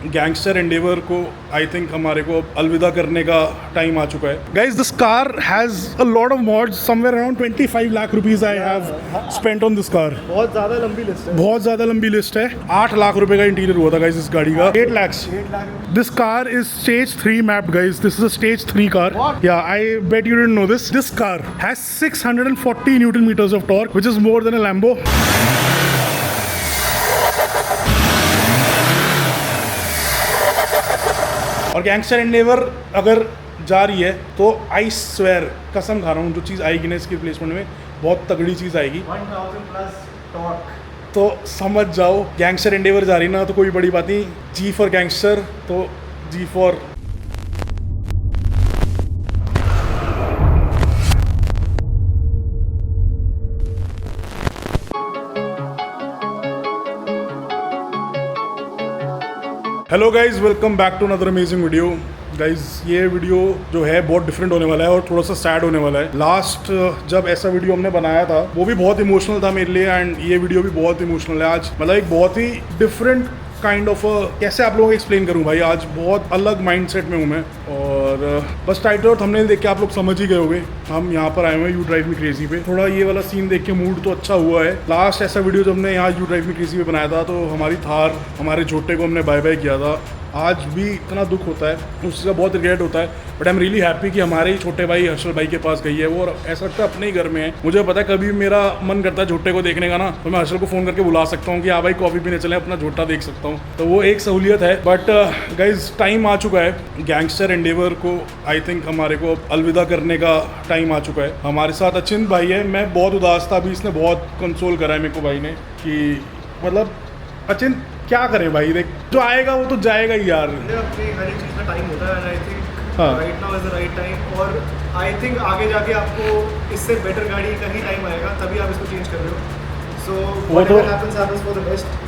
Gangster Endeavour को I think हमारे को अलविदा करने का टाइम आ चुका है। Guys this car has a lot of mods, somewhere around 25 lakh rupees I have spent on this car. बहुत ज़्यादा लंबी लिस्ट है, बहुत ज़्यादा लंबी लिस्ट है। 8 लाख रुपए का इंटीरियर हुआ था गाइज इस गाड़ी का। 8 lakh. This car is stage 3 mapped guys. This is a stage 3 car. Yeah I bet you didn't know this. This car has 640 newton meters of torque which is more than a Lambo. और gangster Endeavour अगर जा रही है तो I swear, कसम खा रहा हूँ, जो चीज़ आएगी ना इसकी रिप्लेसमेंट में बहुत तगड़ी चीज़ आएगी। 1000 प्लस टॉर्क। तो समझ जाओ गैंगस्टर एंडेवर जा रही ना तो कोई बड़ी बात नहीं। जी फॉर गैंगस्टर, तो G for hello guys, welcome back to another amazing video. Guys ये वीडियो जो है बहुत डिफरेंट होने वाला है और थोड़ा सा सैड होने वाला है। लास्ट जब ऐसा वीडियो हमने बनाया था वो भी बहुत इमोशनल था मेरे लिए, एंड ये वीडियो भी बहुत इमोशनल है। आज मतलब एक बहुत ही डिफरेंट काइंड ऑफ कैसे आप लोगों को एक्सप्लेन करूं भाई, आज बहुत अलग माइंडसेट में हूं मैं। और बस टाइटल और थंबनेल देख के आप लोग समझ ही गए होंगे हम यहाँ पर आए हुए हैं यू ड्राइव मी क्रेजी पे। थोड़ा ये वाला सीन देख के मूड तो अच्छा हुआ है। लास्ट ऐसा वीडियो जब हमने यहाँ यू ड्राइव मी क्रेजी पे बनाया था तो हमारी थार, हमारे छोटे को हमने बाय बाय किया था। आज भी इतना दुख होता है, उस चीज़ का बहुत रिग्रेट होता है, but I am really happy कि हमारे ही छोटे भाई हर्षल भाई के पास गई है वो, और ऐसा लगता है अपने ही घर में है। मुझे पता है कभी मेरा मन करता है छोटे को देखने का ना, तो मैं हर्षल को फ़ोन करके बुला सकता हूँ कि हाँ भाई कॉफ़ी पीने चले, अपना छोटा देख सकता हूँ। तो वो एक सहूलियत है। बट गाइज टाइम आ चुका है गैंगस्टर एंडेवर को आई थिंक हमारे को अलविदा करने का टाइम आ चुका है। हमारे साथ अचिंत भाई है। मैं बहुत उदास था, अभी इसने बहुत कंसोल करा है मेरे को भाई ने कि मतलब अचिंत क्या करें भाई, देख जो आएगा वो तो जाएगा ही यार। अपनी हर एक चीज़ का टाइम होता है, एंड आई थिंक हाँ। Right now is the right time. और आई थिंक आगे जाके आपको इससे बेटर गाड़ी का ही टाइम आएगा, तभी आप इसको चेंज कर रहे हो। So whatever happens happens for the best.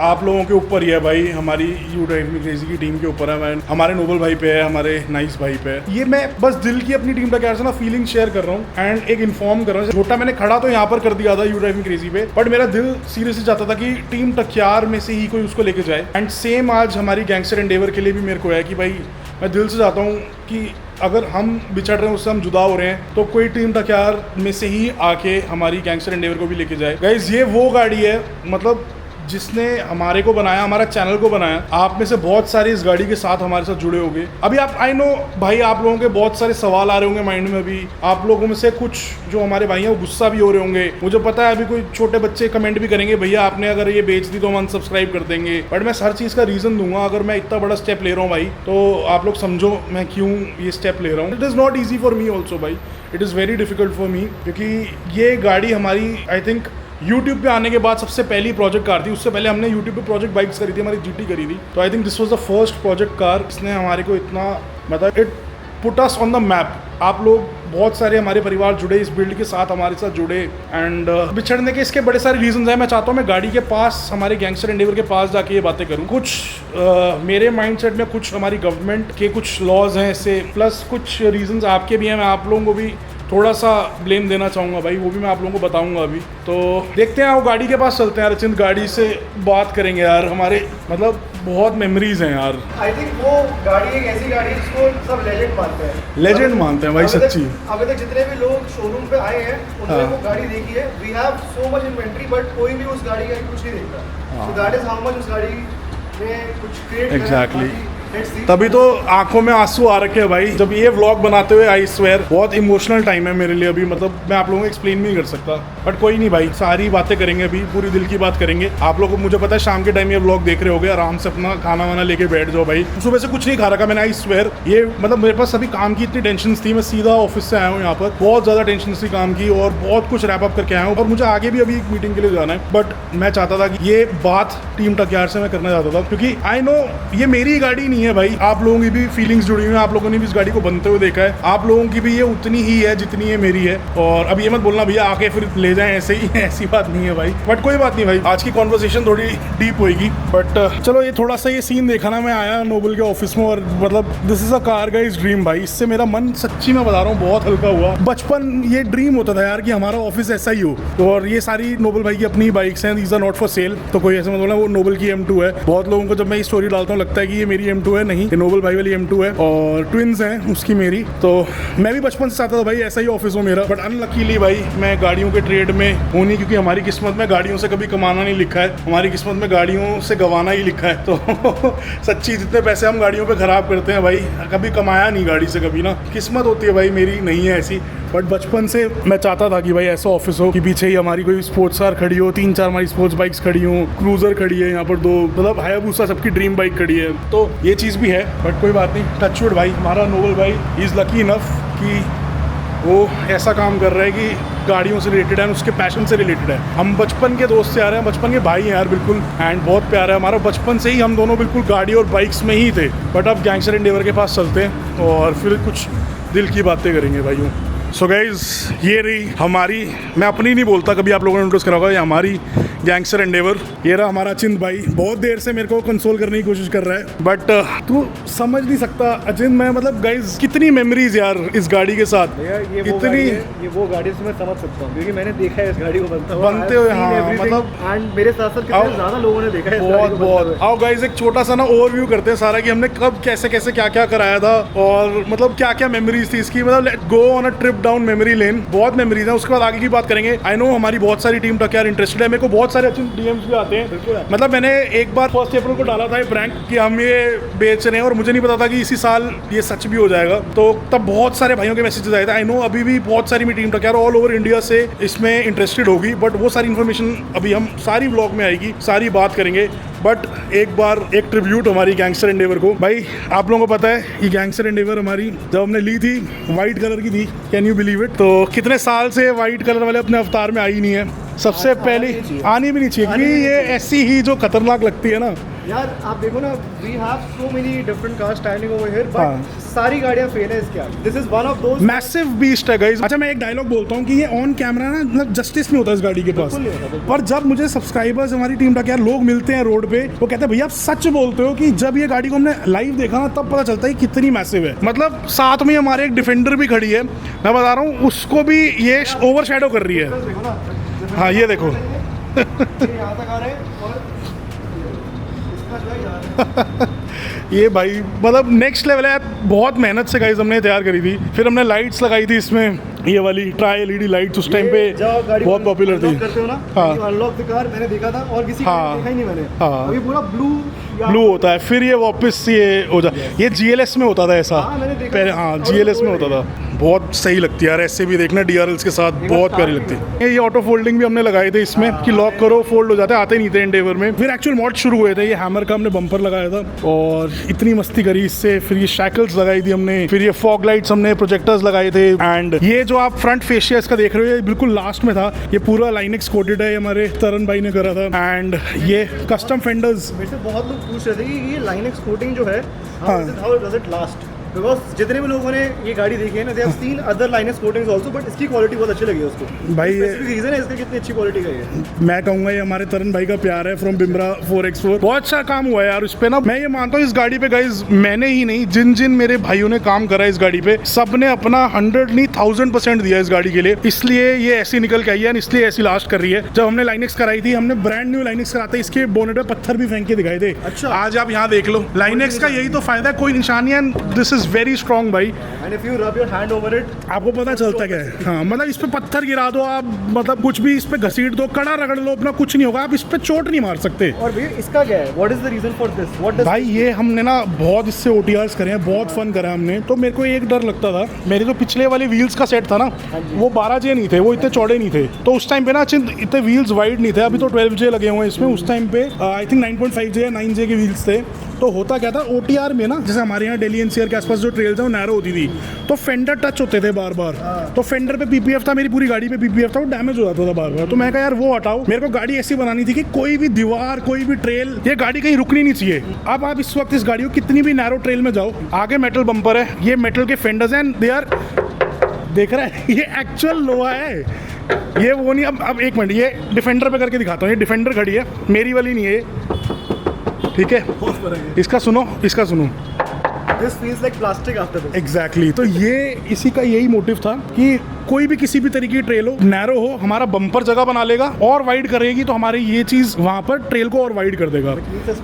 आप लोगों के ऊपर ही है भाई, हमारी यू ड्राइव मी क्रेजी की टीम के ऊपर है। मैं हमारे नोबल भाई पे है, हमारे नाइस भाई पे है। ये मैं बस दिल की अपनी टीम का क्या ना फीलिंग शेयर कर रहा हूँ एंड एक इन्फॉर्म कर रहा हूँ। छोटा मैंने खड़ा तो यहाँ पर कर दिया था यू ड्राइव मी क्रेजी पे, बट मेरा दिल सीरियसली चाहता था कि टीम टकियार में से ही कोई उसको लेके जाए। एंड सेम आज हमारी गैंगस्टर एंडेवर के लिए भी मेरे को है कि भाई मैं दिल से चाहता हूँ कि अगर हम बिछड़ रहे हैं, उससे हम जुदा हो रहे हैं, तो कोई टीम टकियार में से ही आके हमारी गैंगस्टर एंडेवर को भी लेके जाए। गाइज ये वो गाड़ी है मतलब जिसने हमारे को बनाया, हमारा चैनल को बनाया। आप में से बहुत सारे इस गाड़ी के साथ हमारे साथ जुड़े होंगे। अभी आप आई नो भाई आप लोगों के बहुत सारे सवाल आ रहे होंगे माइंड में। अभी आप लोगों में से कुछ जो हमारे भाई हैं वो गुस्सा भी हो रहे होंगे। मुझे पता है अभी कोई छोटे बच्चे कमेंट भी करेंगे भैया आपने अगर ये बेच दी तो हम अनसब्सक्राइब कर देंगे, बट मैं हर चीज़ का रीज़न दूंगा। अगर मैं इतना बड़ा स्टेप ले रहा हूँ भाई तो आप लोग समझो मैं क्यों ये स्टेप ले रहा हूँ। It is not easy for me also भाई, it is very difficult for me, क्योंकि ये गाड़ी हमारी आई थिंक YouTube पे आने के बाद सबसे पहली प्रोजेक्ट कार थी। उससे पहले हमने YouTube पे प्रोजेक्ट बाइक्स करी थी, हमारी GT करी थी। तो I think this was the first project car. इसने हमारे को इतना मतलब it put us on the map. आप लोग बहुत सारे हमारे परिवार जुड़े इस बिल्ड के साथ, हमारे साथ जुड़े। एंड बिछड़ने के इसके बड़े सारे रीजंस हैं। मैं चाहता हूँ मैं गाड़ी के पास, हमारे गैंगस्टर एंडेवर के पास जाके ये बातें करूँ। कुछ मेरे माइंडसेट में कुछ हमारी गवर्नमेंट के कुछ लॉज हैं इससे, प्लस कुछ रीजंस आपके भी हैं। मैं आप लोगों को भी थोड़ा सा ब्लेम देना चाहूँगा भाई, वो भी मैं आप लोगों को बताऊँगा अभी। तो देखते हैं, वो गाड़ी के पास चलते हैं यार। अचिंत गाड़ी से बात करेंगे यार, हमारे मतलब बहुत मेमोरीज हैं यार। आई थिंक वो गाड़ी एक ऐसी गाड़ी है जिसको सब लेजेंड मानते हैं। लेजेंड मानते हैं भाई सच्ची। अभी तक जितने भी लोग शोरूम पे आए हैं उन्होंने हाँ। वो गाड़ी देखी है। We have so much inventory, but कोई भी उस गाड़ी का कुछ नहीं देखता। So that is how much उस गाड़ी ने कुछ क्रिएट Exactly. तभी तो आंखों में आंसू आ रखे हैं भाई जब ये व्लॉग बनाते हुए। आई स्वेयर बहुत इमोशनल टाइम है मेरे लिए अभी, मतलब मैं आप लोगों को एक्सप्लेन भी नहीं कर सकता। बट कोई नहीं भाई, सारी बातें करेंगे अभी, पूरी दिल की बात करेंगे। आप लोगों को मुझे पता है शाम के टाइम ये व्लॉग देख रहे होगे, आराम से अपना खाना वाना लेके बैठ जाओ भाई। सुबह से कुछ नहीं खा रखा मैंने। आई स्वेयर ये मतलब मेरे पास अभी काम की इतनी टेंशन थी, मैं सीधा ऑफिस से आया हूँ यहाँ पर। बहुत ज़्यादा टेंशन थी काम की और बहुत कुछ रैप अप करके आया हूँ, और मुझे आगे भी अभी एक मीटिंग के लिए जाना है। बट मैं चाहता था कि ये बात टीम टकियार से मैं करना चाहता था, क्योंकि आई नो ये मेरी गाड़ी नहीं नहीं है भाई, आप लोगों की भी फीलिंग्स जुड़ी हुई हैं, आप लोगों ने भी इस गाड़ी को बनते हुए देखा है, आप लोगों की भी ये उतनी ही है जितनी ये मेरी है। और अब ये मत बोलना भैया आके फिर ले जाएं ऐसे ही, ऐसी बात नहीं है भाई। बट कोई बात नहीं भाई, आज की कॉन्वर्सेशन थोड़ी डीप होएगी। बट चलो, ये थोड़ा सा ये सीन देखा ना, मैं आया नोबल के ऑफिस में और मतलब this is a car guys dream भाई। इससे मेरा मन सच्ची में बता रहा हूँ बहुत हल्का हुआ। बचपन ये ड्रीम होता था यार कि हमारा ऑफिस ऐसा ही हो। और ये सारी नोबल भाई की अपनी बाइक्स हैं, these are not for sale, तो कोई ऐसा मत बोलना वो नोबल की M2 है। बहुत लोगों को जब मैं ये स्टोरी डालता हूँ लगता है कि ये मेरी M2 है, नहीं, ये नोबल भाई वाली M2 है और ट्विंस हैं उसकी मेरी। तो मैं भी बचपन से चाहता था भाई ऐसा ही ऑफिस हो मेरा, बट अनलकीली भाई मैं गाड़ियों के ट्रेड में हूँ नहीं, क्योंकि हमारी किस्मत में गाड़ियों से कभी कमाना नहीं लिखा है, हमारी किस्मत में गाड़ियों से गंवाना ही लिखा है। तो सच्ची जितने पैसे हम गाड़ियों पे खराब करते हैं भाई, कभी कमाया नहीं गाड़ी से कभी ना, किस्मत होती है भाई, मेरी नहीं है ऐसी। बट बचपन से मैं चाहता था कि भाई ऐसा ऑफिस हो कि पीछे ही हमारी कोई स्पोर्ट्स कार खड़ी हो, 3-4 हमारी स्पोर्ट्स बाइक्स खड़ी हो, क्रूजर खड़ी है यहाँ पर 2, मतलब हायाबुसा सबकी ड्रीम बाइक खड़ी है। तो ये चीज़ भी है, बट कोई बात नहीं, टचवुड भाई हमारा नोबल भाई इज़ लकी इनफ कि वो ऐसा काम कर रहा है कि गाड़ियों से रिलेटेड है, उसके पैशन से रिलेटेड है। हम बचपन के दोस्त से आ रहे हैं, बचपन के भाई हैं यार बिल्कुल, एंड बहुत प्यार है हमारा। बचपन से ही हम दोनों बिल्कुल गाड़ी और बाइक्स में ही थे, बट अब गैंगस्टर एंडेवर के पास चलते हैं और फिर कुछ दिल की बातें करेंगे भाइयों। सो गाइज, ये रही हमारी, मैं अपनी नहीं बोलता, कभी आप लोगों ने नोटिस करा होगा, ये हमारी गैंगस्टर एंडेवर। ये रहा हमारा अचिंत भाई, बहुत देर से मेरे को कंसोल करने की कोशिश कर रहा है, बट तू समझ नहीं सकता अचिंत, मैं मतलब गाइज कितनी मेमोरीज यार इस गाड़ी के साथ, इतनी ये वो गाड़ी से मैं समझ सकता हूँ, क्योंकि मैंने देखा है इस गाड़ी को बनते हुए। हाँ, मतलब एंड मेरे साथ साथ कितने ज़्यादा लोगों ने देखा है बहुत। आओ गाइज एक छोटा सा ना ओवरव्यू करते हैं सारा कि हमने कब कैसे कैसे क्या क्या कराया था और मतलब क्या क्या मेमोरीज थी इसकी। मतलब let's go on a trip down memory lane, बहुत मेमोरीज है। उसके बाद आगे की बात करेंगे। आई नो हमारी बहुत सारी टीम तक यार इंटरेस्टेड है, मेरे को बहुत सारे अच्छे DMs भी आते हैं। मतलब मैंने एक बार 1 अप्रैल को डाला था ये प्रैंक कि हम ये बेच रहे हैं और मुझे नहीं पता था कि इसी साल ये सच भी हो जाएगा, तो तब बहुत सारे भाइयों के मैसेजेस आए थे। आई नो अभी भी बहुत सारी मेरी टीम तक यार ऑल ओवर इंडिया से इसमें इंटरेस्टेड होगी, बट वो सारी इन्फॉर्मेशन अभी हम सारी व्लॉग में आएगी, सारी बात करेंगे। बट एक बार एक ट्रिब्यूट हमारी गैंगस्टर एंडेवर को। भाई आप लोगों को पता है ये गैंगस्टर एंडेवर हमारी जब हमने ली थी वाइट कलर की थी, कैन यू बिलीव इट। तो कितने साल से वाइट कलर वाले अपने अवतार में आई नहीं है, सबसे पहले आनी भी नहीं चाहिए, क्योंकि ये ऐसी ही जो खतरनाक लगती है ना यार। आप देखो ना, we have so many different cars standing over here, but सारी गाड़ियां फेल है इसके आगे। This is one of those massive beast है गाइस। अच्छा मैं एक डायलॉग बोलता हूँ कि ये ऑन कैमरा ना मतलब जस्टिस नहीं होता इस गाड़ी के पास, पर जब मुझे सब्सक्राइबर्स हमारी टीम का यार लोग मिलते हैं रोड पे, वो कहते हैं भैया आप सच बोलते हो कि जब ये गाड़ी को हमने लाइव देखा ना तब पता चलता है कितनी मैसिव है। मतलब साथ में हमारे एक डिफेंडर भी खड़ी है, मैं बता रहा हूँ उसको भी ये ओवरशैडो कर रही है। हाँ ये देखो यहाँ तक आ रहे हैं और ये भाई मतलब नेक्स्ट लेवल है। बहुत मेहनत से गाइस हमने तैयार करी थी, फिर हमने लाइट्स लगाई थी इसमें, ये वाली ट्राई LED लाइट्स उस टाइम पे बहुत पॉपुलर थी। करते हो ना, हाँ अनलॉक द कार मैंने देखा था और किसी हाँ, देखा ही नहीं मैंने। हाँ, अभी पूरा ब्लू होता है, फिर ये वापस ये हो जाता है। ये GLS में होता था ऐसा पहले, हाँ GLS में होता था। बहुत सही लगती है यार, ऐसे भी देखना DRLs के साथ बहुत प्यारी लगती है। ये ऑटो फोल्डिंग भी हमने लगाए थे इसमें कि लॉक करो फोल्ड हो जाते, आते नहीं थे एंडेवर में। फिर एक्चुअल मॉड शुरू हुए थे, ये हैमर का हमने बम्पर लगाया था और इतनी मस्ती करी इससे। फिर ये शैकल्स लगाई थी हमने, फिर ये फॉग लाइट्स हमने, प्रोजेक्टर्स लगाए थे। एंड ये जो आप फ्रंट फेशिया इसका देख रहे हो ये बिल्कुल लास्ट में था, ये पूरा लाइनेक्स कोटेड है, हमारे तरन भाई ने करा था। एंड ये कस्टम फेंडर्स। मेरे से बहुत लोग पूछ रहे थे कि ये लाइनेक्स कोटिंग जो है how does it last, because जितने भी लोगों ने ये गाड़ी देखी है ना, they have seen other Linux coatings also, but इसकी क्वालिटी बहुत अच्छी लगी है उसको। भाई ये रीजन है इसका कितनी अच्छी क्वालिटी का है। मैं कहूँगा ये हमारे तरन भाई का प्यार है फ्रॉम बिमरा 4x4। बहुत अच्छा काम हुआ है यार इस पे ना। मैं ये मानता हूँ इस गाड़ी पे गाइज मैंने ही नहीं, जिन जिन मेरे भाइयों ने काम करा है इस गाड़ी पे, सब ने अपना 100 नहीं 1000% दिया इस गाड़ी के लिए, इसलिए ये ऐसी निकल के आई है, इसलिए ऐसी लास्ट कर रही है। जब हमने लाइनेक्स कराई थी, हमने ब्रांड न्यू लाइनेक्स कराते इसके बोनेट पे पत्थर भी फेंक के दिखाए थे। अच्छा, आज आप यहाँ देख लो, लाइनेक्स का यही तो फायदा है, कोई निशानी है, दिस इज वेरी स्ट्रॉन्ग भाई। And if you rub your hand over it आपको पता चलता क्या है। हाँ मतलब इस पे पत्थर गिरा दो आप, मतलब कुछ भी इस पे घसीट दो, कड़ा रगड़ लो अपना, कुछ नहीं होगा, आप इस पे चोट नहीं मार सकते। और भैया इसका क्या है, what is the reason for this, what does भाई ये हमने ना बहुत इससे OTRs करे हैं, बहुत फन करा हमने। तो मेरे को एक डर लगता था, मेरे जो पिछले वाले व्हील्स का सेट था ना वो 12J नहीं थे, वो इतने चौड़े नहीं थे, तो उस टाइम पे ना इतने व्हील्स वाइड नहीं थे। अभी तो 12J लगे हुए हैं इसमें, उस टाइम पे आई थिंक 9.5J या 9J के व्हील्स थे। तो होता क्या था OTR में ना, जैसे हमारे यहाँ दिल्ली NCR के आसपास जो ट्रेल्स हैं वो नैरो होती थी, तो फेंडर टच होते थे बार बार, तो फेंडर पे PPF था, मेरी पूरी गाड़ी पे PPF था, वो डैमेज हो जाता था बार बार। तो मैं कहा यार वो हटाओ, मेरे को गाड़ी ऐसी बनानी थी कि कोई भी दीवार, कोई भी ट्रेल, ये गाड़ी कहीं रुकनी नहीं चाहिए। अब आप इस वक्त इस गाड़ी को कितनी भी नैरो ट्रेल में जाओ, आगे मेटल बम्पर है, ये मेटल के फेंडर्स हैं, दे आर, देख रहा है, ये एक्चुअल लोहा है, ये वो नहीं। अब एक मिनट, ये डिफेंडर पे करके दिखाता हूँ। ये डिफेंडर खड़ी है, मेरी वाली नहीं है, ठीक है। इसका सुनो, इसका सुनो। This feels like plastic after this. Exactly तो ये इसी का यही मोटिव था कि कोई भी किसी भी तरीके की ट्रेल हो, नैरो हो, हमारा बम्पर जगह बना लेगा और वाइड करेगी, तो हमारी ये चीज वहां पर ट्रेल को और वाइड कर देगा।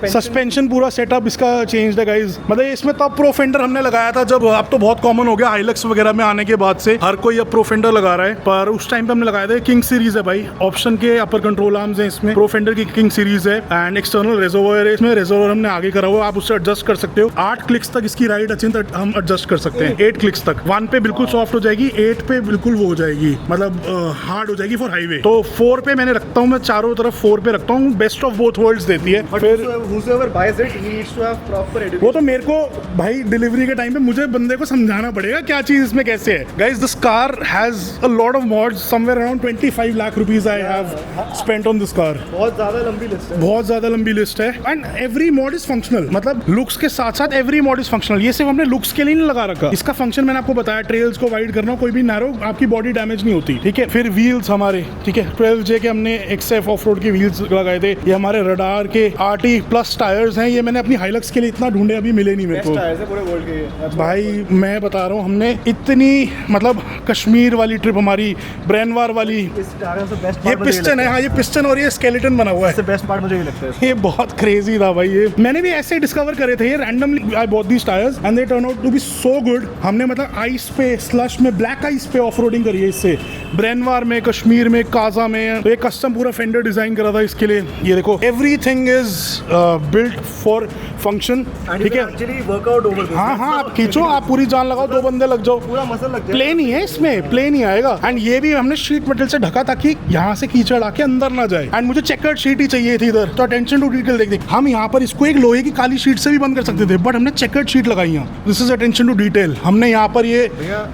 सस्पेंशन पूरा सेटअप इसका चेंज है गाइज, मतलब इसमें तब प्रो फेंडर हमने लगाया था जब, अब तो बहुत कॉमन हो गया हाइलक्स वगैरह में आने के बाद से हर कोई अब प्रो फेंडर लगा रहा है, पर उस टाइम पे हमने लगाया था। किंग सीरीज है भाई, ऑप्शन के अपर कंट्रोल आर्म्स है इसमें, प्रो फेंडर की किंग सीरीज है, एंड एक्सटर्नल रेजोवर है इसमें, रेजोवर हमने आगे करा हुआ, आप उससे एडजस्ट कर सकते हो। 8 क्लिक्स तक इसकी राइड अच्छी हम एडजस्ट कर सकते हैं, 8 क्लिक्स तक। 1 पे बिल्कुल सॉफ्ट हो जाएगी, 8 पे बिल्कुल वो हो जाएगी, मतलब हार्ड हो जाएगी फॉर हाईवे। तो 4 पे मैंने रखता हूँ, मैं चारों तरफ 4 पे रखता हूँ, बेस्ट ऑफ बोथ वर्ल्ड्स देती है। फिर whosoever buys it, he needs to have proper education. वो तो मेरे को भाई डिलीवरी के टाइम पे मुझे बंदे को समझाना पड़ेगा क्या चीज इसमें कैसे है। Guys this car has a lot of mods, somewhere around 25 lakh rupees I have spent on this car. बहुत ज्यादा लंबी लिस्ट है, बहुत ज्यादा लंबी लिस्ट है, and every mod is functional, मतलब लुक्स के साथ साथ एवरी मॉड इज फंक्शनल। ये सिर्फ हमने लुक्स के लिए नहीं लगा रखा, इसका फंक्शन मैंने आपको बताया, ट्रेल्स को वाइड करना, कोई भी नैरो आपकी बॉडी डैमेज नहीं होती, ठीक है। फिर व्हील्स हमारे, ठीक है, 12J के हमने XF ऑफ रोड के व्हील्स लगाए थे, ये हमारे रडार के RT प्लस टायर्स हैं, ये मैंने अपनी हाइलक्स के लिए इतना ढूंढे, अभी मिले नहीं मेरे को। टायर्स है पूरे वर्ल्ड के भाई मैं बता रहा हूँ, हमने इतनी, मतलब कश्मीर वाली ट्रिप हमारी, ब्रैनवार वाली, इस टायर से बेस्ट ये पिस्टन है, हाँ ये पिस्टन और ये स्केलेटन बना हुआ है, बेस्ट पार्ट मुझे ये लगता है। ये बहुत क्रेजी था भाई, ये मैंने भी ऐसे डिस्कवर करे थे, ये randomly I bought these tyres and they turn out to be so good. हमने मतलब आइस पे, स्लश में, ब्लैक आइस पे ऑफ रोडिंग करी है इससे, ब्रैनवार में, कश्मीर में, काजा में। तो एक कस्टम पूरा फेंडर डिजाइन करा था इसके लिए, ये देखो everything is built for function, ठीक है। एक्चुअली वर्कआउट ओवर, हाँ हाँ, आप खींचो, आप पूरी जान लगाओ, 2 बंदे लग जाओ, पूरा मसल लग जाए। प्लेन ही है इसमें, प्लेन ही आएगा। एंड ये भी हमने शीट मेटल से ढका ताकि यहाँ से कीचड़ आके अंदर ना जाए, एंड मुझे चेकर्ड शीट ही चाहिए थी इधर, तो अटेंशन टू डिटेल देख देख, हम यहाँ पर इसको एक लोहे की काली शीट से भी बंद कर सकते थे, बट हमने चेकर्ड शीट लगाई है, this is attention to detail. हमने यहाँ पर ये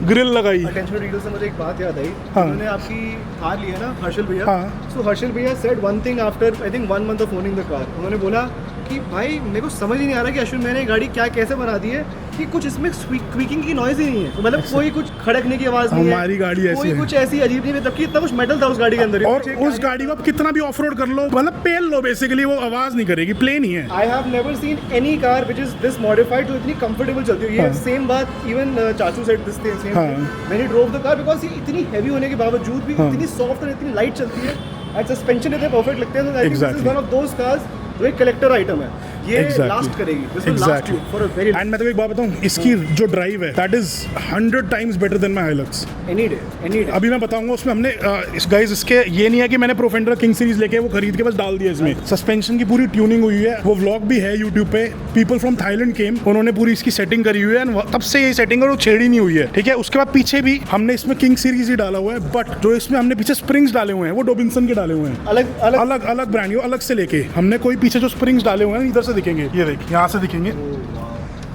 ग्रिल लगाई। अटेंशन टू डिटेल से मुझे एक बात याद आई, हाँ। उन्होंने आपकी कार लिया ना, हर्षल भैया। हाँ। सो हर्षल भैया said one thing after I think 1 month of owning the car, उन्होंने बोला कि भाई मेरे को समझ ही नहीं आ रहा कि अश्विन मैंने गाड़ी क्या कैसे बना दी है कि कुछ इसमें क्विकिंग की नॉइज ही नहीं है, मतलब कोई कुछ खड़कने की आवाज नहीं है, हमारी गाड़ी ऐसी कोई है, कुछ ऐसी अजीब नहीं है, तब कि इतना कुछ मेटल था उस गाड़ी के अंदर। और उस गाड़ी को आप कितना भी ऑफ रोड कर लो, मतलब पेल लो, बेसिकली वो आवाज नहीं करेगी, प्लेन ही है। I have never seen any car which is this modified तो इतनी कंफर्टेबल चलती है। ये हाँ। सेम बात इवन चाचू सेड दिस थिंग सेम हाँ। When he drove the car, because ये इतनी हैवी होने के बावजूद भी हाँ। इतनी सॉफ्ट और इतनी लाइट चलती है, एंड सस्पेंशन इतने परफेक्ट लगते हैं। तो I think this is Exactly. One of those cars जो एक कलेक्टर आइटम है, ये Exactly. लास्ट करेगी, this will last you for a very and मैं तो एक बात बताऊं, इसकी जो ड्राइव है that is 100 times better than my Hilux any day any day. अभी मैं बताऊंगा उसमें हमने इस गाइस, इसके ये नहीं है कि मैंने प्रोफेंडर किंग सीरीज लेके वो खरीद के बस डाल दिया इसमें, सस्पेंशन की पूरी ट्यूनिंग हुई है, वो व्लॉग भी है यूट्यूब पे, पीपल फ्रॉम थाईलैंड केम, उन्होंने पूरी इसकी सेटिंग करी हुई है, एंड तब से ये सेटिंग और वो छेड़ी नहीं हुई है, ठीक है। उसके बाद पीछे भी हमने इसमें किंग सीरीज ही डाला हुआ है, बट जो इसमें हमने पीछे स्प्रिंग्स डाले हुए हैं वो डॉबिन्सन के डाले हुए हैं, अलग अलग अलग अलग ब्रांड, अलग से लेके हमने कोई पीछे जो स्प्रिंग्स डाले हुए हैं इधर से दिखेंगे, ये देख यहाँ से दिखेंगे,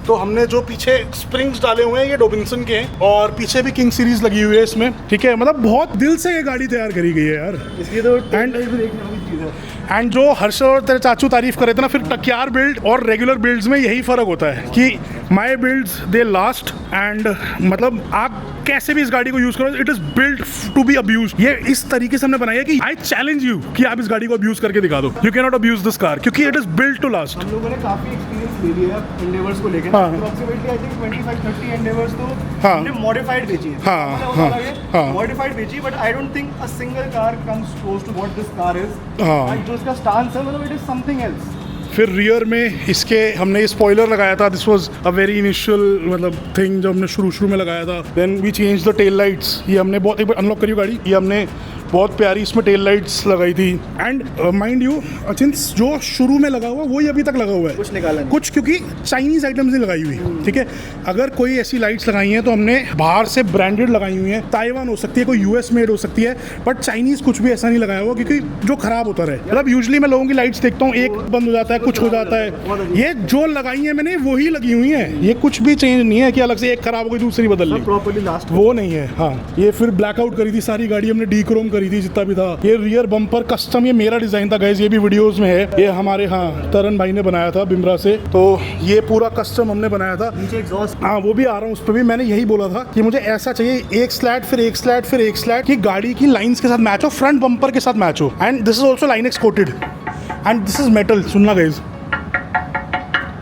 तो हमने जो पीछे स्प्रिंग्स डाले हुए हैं ये डॉबिन्सन के हैं, और पीछे भी किंग सीरीज लगी हुई है इसमें, ठीक है। मतलब बहुत दिल से ये गाड़ी तैयार करी गई है यार, इसकी तो And- भी देखने वाली चीज है। एंड जो हर्षल और तेरे चाचू तारीफ कर रहे थे ना, फिर टकियार बिल्ड और रेगुलर बिल्ड्स में यही फर्क होता है कि my builds they last, and मतलब आप कैसे भी इस गाड़ी को यूज करो, it is build to be abuse. ये इस तरीके से हमने बनाई है कि आई चैलेंज यू कि आप इस गाड़ी को अब्यूज करके दिखा दो, you can not abuse this car, क्योंकि it is build to last. हम लोगों ने काफी एक्सपीरियंस ले लिया एंडेवर्स को लेकर, हाँ। अप्रोक्सीमेटली आई थिंक 25-30 एंडेवर्स तो हाँ। हमने मॉडिफाइड बेची है। हाँ, हाँ, हाँ। मॉडिफाइड बेची, but I don't think a single car comes close to what this car is. हाँ। जो इसका स्टांस है, मतलब इट इज समथिंग एल्स। फिर रियर में इसके हमने ये स्पॉइलर लगाया था, this was a very initial मतलब थिंग जो हमने शुरू में लगाया था। Then we change the tail lights, ये हमने बहुत एक बार अनलॉक करी गाड़ी, ये हमने बहुत प्यारी इसमें टेल लाइट्स लगाई थी। एंड माइंड यू अचिंत, जो शुरू में लगा हुआ वही अभी तक लगा हुआ है, कुछ निकाला नहीं। कुछ क्योंकि चाइनीज आइटम्स नहीं लगाई हुई, ठीक है। अगर कोई ऐसी लाइट्स लगाई हैं तो हमने बाहर से ब्रांडेड लगाई हुई हैं, ताइवान हो सकती है, कोई यूएस मेड हो सकती है, बट चाइनीज कुछ भी ऐसा नहीं लगाया हुआ क्योंकि जो खराब होता रहे। मतलब यूजुअली मैं लोगों की लाइट्स देखता हूँ, एक बंद हो जाता है, कुछ हो जाता है। ये जो लगाई है मैंने वही लगी हुई है, ये कुछ भी चेंज नहीं है कि अलग से एक खराब हो गई दूसरी बदल ली, प्रॉपर्ली लास्ट वो नहीं है। हाँ, ये फिर ब्लैकआउट करी थी सारी गाड़ी हमने, डी क्रोम करी थी जितना भी था। ये रियर बम्पर कस्टम, ये मेरा डिजाइन था गाइस, ये भी वीडियोस में है, ये हमारे तरन भाई ने बनाया था बिमरा से, तो ये पूरा कस्टम हमने बनाया था। नीचे एग्जॉस्ट, हाँ वो भी आ रहा हूँ, उस पर भी मैंने यही बोला था कि मुझे ऐसा चाहिए, एक स्लैट फिर एक स्लैट फिर एक स्लैट, कि गाड़ी की लाइंस के साथ मैच हो, फ्रंट बम्पर के साथ मैच हो। And this is also Linux coated and this is metal. सुनना गाइस,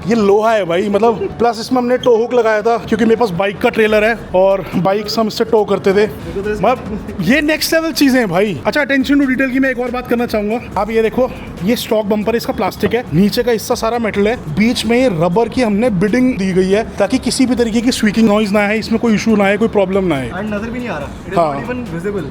ये लोहा है भाई, मतलब प्लस इसमें हमने टो हुक लगाया था क्योंकि मेरे पास बाइक का ट्रेलर है और बाइक से हम इससे टो करते थे। मतलब ये नेक्स्ट लेवल चीज़ें हैं भाई। अच्छा, अटेंशन टू डिटेल की मैं एक और बात करना चाहूँगा। आप ये देखो, ये स्टॉक बम्पर है, इसका प्लास्टिक है, नीचे का हिस्सा सारा मेटल है, बीच में ये रबर की हमने बिडिंग दी गई है ताकि किसी भी तरीके की स्वीकिंग नॉइज ना आए, इसमें कोई इशू ना आए, कोई प्रॉब्लम ना आए। एंड नजर भी नहीं आ रहा, इट इज हाँ। Not even visible.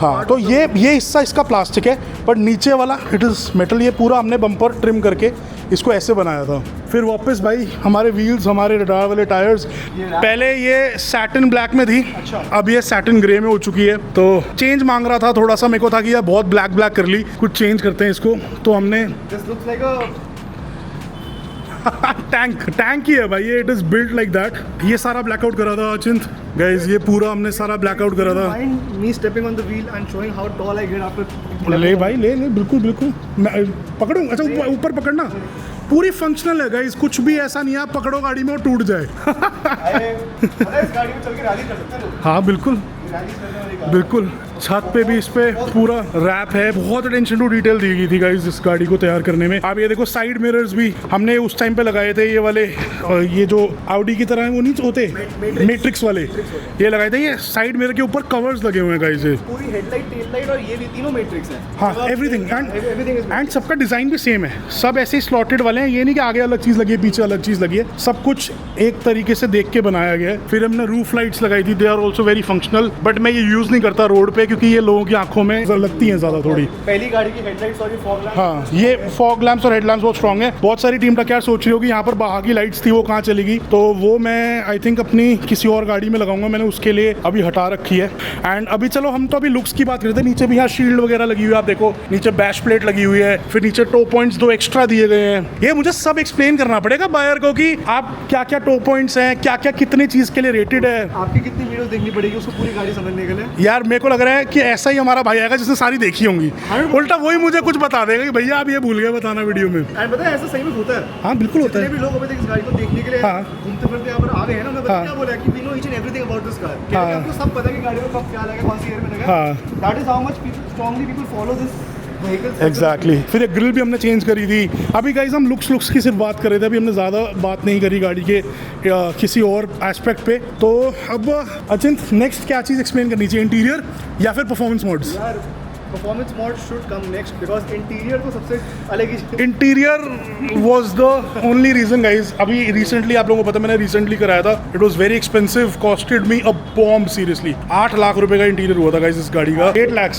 हाँ, तो ये हिस्सा इसका प्लास्टिक है, पर नीचे वाला इट इज़ मेटल। ये पूरा हमने बम्पर ट्रिम करके इसको ऐसे बनाया था। फिर वापस भाई हमारे व्हील्स, हमारे रडार वाले टायर्स, पहले ये सैटिन ब्लैक में थी, अब ये सैटिन ग्रे में हो चुकी है। तो चेंज मांग रहा था थोड़ा सा, मेरे को था कि यार बहुत ब्लैक ब्लैक कर ली, कुछ चेंज करते हैं इसको, तो हमने this looks like a tank ही है भाई ये, it is built like that. ये सारा ब्लैकआउट करा था अचिंत गाइस, ये पूरा हमने सारा ब्लैकआउट करा था। mind me stepping on the wheel and showing how tall I get after ले भाई ले बिल्कुल बिल्कुल, मैं पकड़ूं। अच्छा ऊपर पकड़ना, पूरी फंक्शनल है गाइस, कुछ भी ऐसा नहीं है आप पकड़ो गाड़ी में और टूट जाए। इस गाड़ी में चल के रैली कर सकते हैं लोग। हाँ बिल्कुल बिल्कुल, छत पे भी इस पे पूरा रैप है। बहुत अटेंशन टू डिटेल दी गई थी गाइस इस गाड़ी को तैयार करने में। आप ये देखो, साइड मिरर्स भी हमने उस टाइम पे लगाए थे, ये वाले, ये जो आउडी की तरह है वो नहीं होते, मैट्रिक्स वाले, ये लगाए थे। ये साइड मिरर के ऊपर कवर्स लगे हुए हैं गाइस, पूरी हेडलाइट, टेल लाइट और ये भी तीनों मैट्रिक्स हैं। हाँ एवरीथिंग, एवरीथिंग एंड सबका डिजाइन भी सेम है, सब ऐसे स्लॉटेड वाले हैं, ये नहीं कि आगे अलग चीज लगी है पीछे अलग चीज लगी है, सब कुछ एक तरीके से देख के बनाया गया है। फिर हमने रूफ लाइट्स लगाई थी, they are also very functional, but मैं ये यूज नहीं करता रोड पे क्योंकि ये लोगों की आंखों में लगती हैं ज्यादा थोड़ी। पहली गाड़ी की हेडलाइट्स और ये फॉग लैंप, हाँ, ये फॉग लैंप्स और हेडलैम्प्स बहुत स्ट्रॉन्ग है। बहुत सारी टीम क्या सोच रही होगी यहाँ पर बाहर की लाइट्स थी वो कहाँ चलेगी, तो वो मैं आई थिंक अपनी किसी और गाड़ी में लगाऊंगा, मैंने उसके लिए अभी हटा रखी है। एंड अभी चलो हम तो अभी लुक्स की बात करते हैं। नीचे भी यहाँ शील्ड वगैरह लगी हुई है, आप देखो नीचे बैश प्लेट लगी हुई है, फिर नीचे टो पॉइंट्स 2 एक्स्ट्रा दिए गए हैं। ये मुझे सब एक्सप्लेन करना पड़ेगा बायर को कि आप क्या क्या टो पॉइंट्स हैं, क्या क्या कितनी चीज के लिए रेटेड है। आपकी कितनी वीडियो देखनी पड़ेगी उसको पूरी गाड़ी समझने के लिए? यार मेरे को लग रहा है कि ऐसा ही हमारा भाई आएगा जिसने सारी देखी होंगी, उल्टा वही मुझे कुछ बता देगा कि भैया आप ये भूल गए बताना वीडियो में। एंड पता है ऐसा सही में होता है। हाँ बिल्कुल होता है। जितने भी लोग अभी तक इस गाड़ी को देखने के लिए हाँ। घूमते फिरते यहाँ पर आ गए हैं ना, मैं बता क्या बोला कि we know each and everything about this car. क्या आपको सब पता है कि गाड़ी में कब क्या लगा, कौन सी ईयर में लगा। हाँ। That is how much people strongly people follow this vehicle. Exactly. फिर एक ग्रिल भी हमने चेंज करी थी। अभी गाइस हम लुक्स की सिर्फ बात कर रहे थे, अभी हमने ज़्यादा बात नहीं करी गाड़ी के किसी और एस्पेक्ट पे। तो अब अचिंत नेक्स्ट क्या चीज़ एक्सप्लेन करनी चाहिए, इंटीरियर या फिर परफॉर्मेंस मोड्स? यार performance mode should come next because interior तो सबसे अलग ही। Interior was the only reason guys. अभी रिसेंटली आप लोगों को पता मैंने रिसेंटली कराया था, it was very expensive, costed me a bomb seriously. 8 lakh रुपए का इंटीरियर हुआ था गाइज इस गाड़ी का, 8 लाख।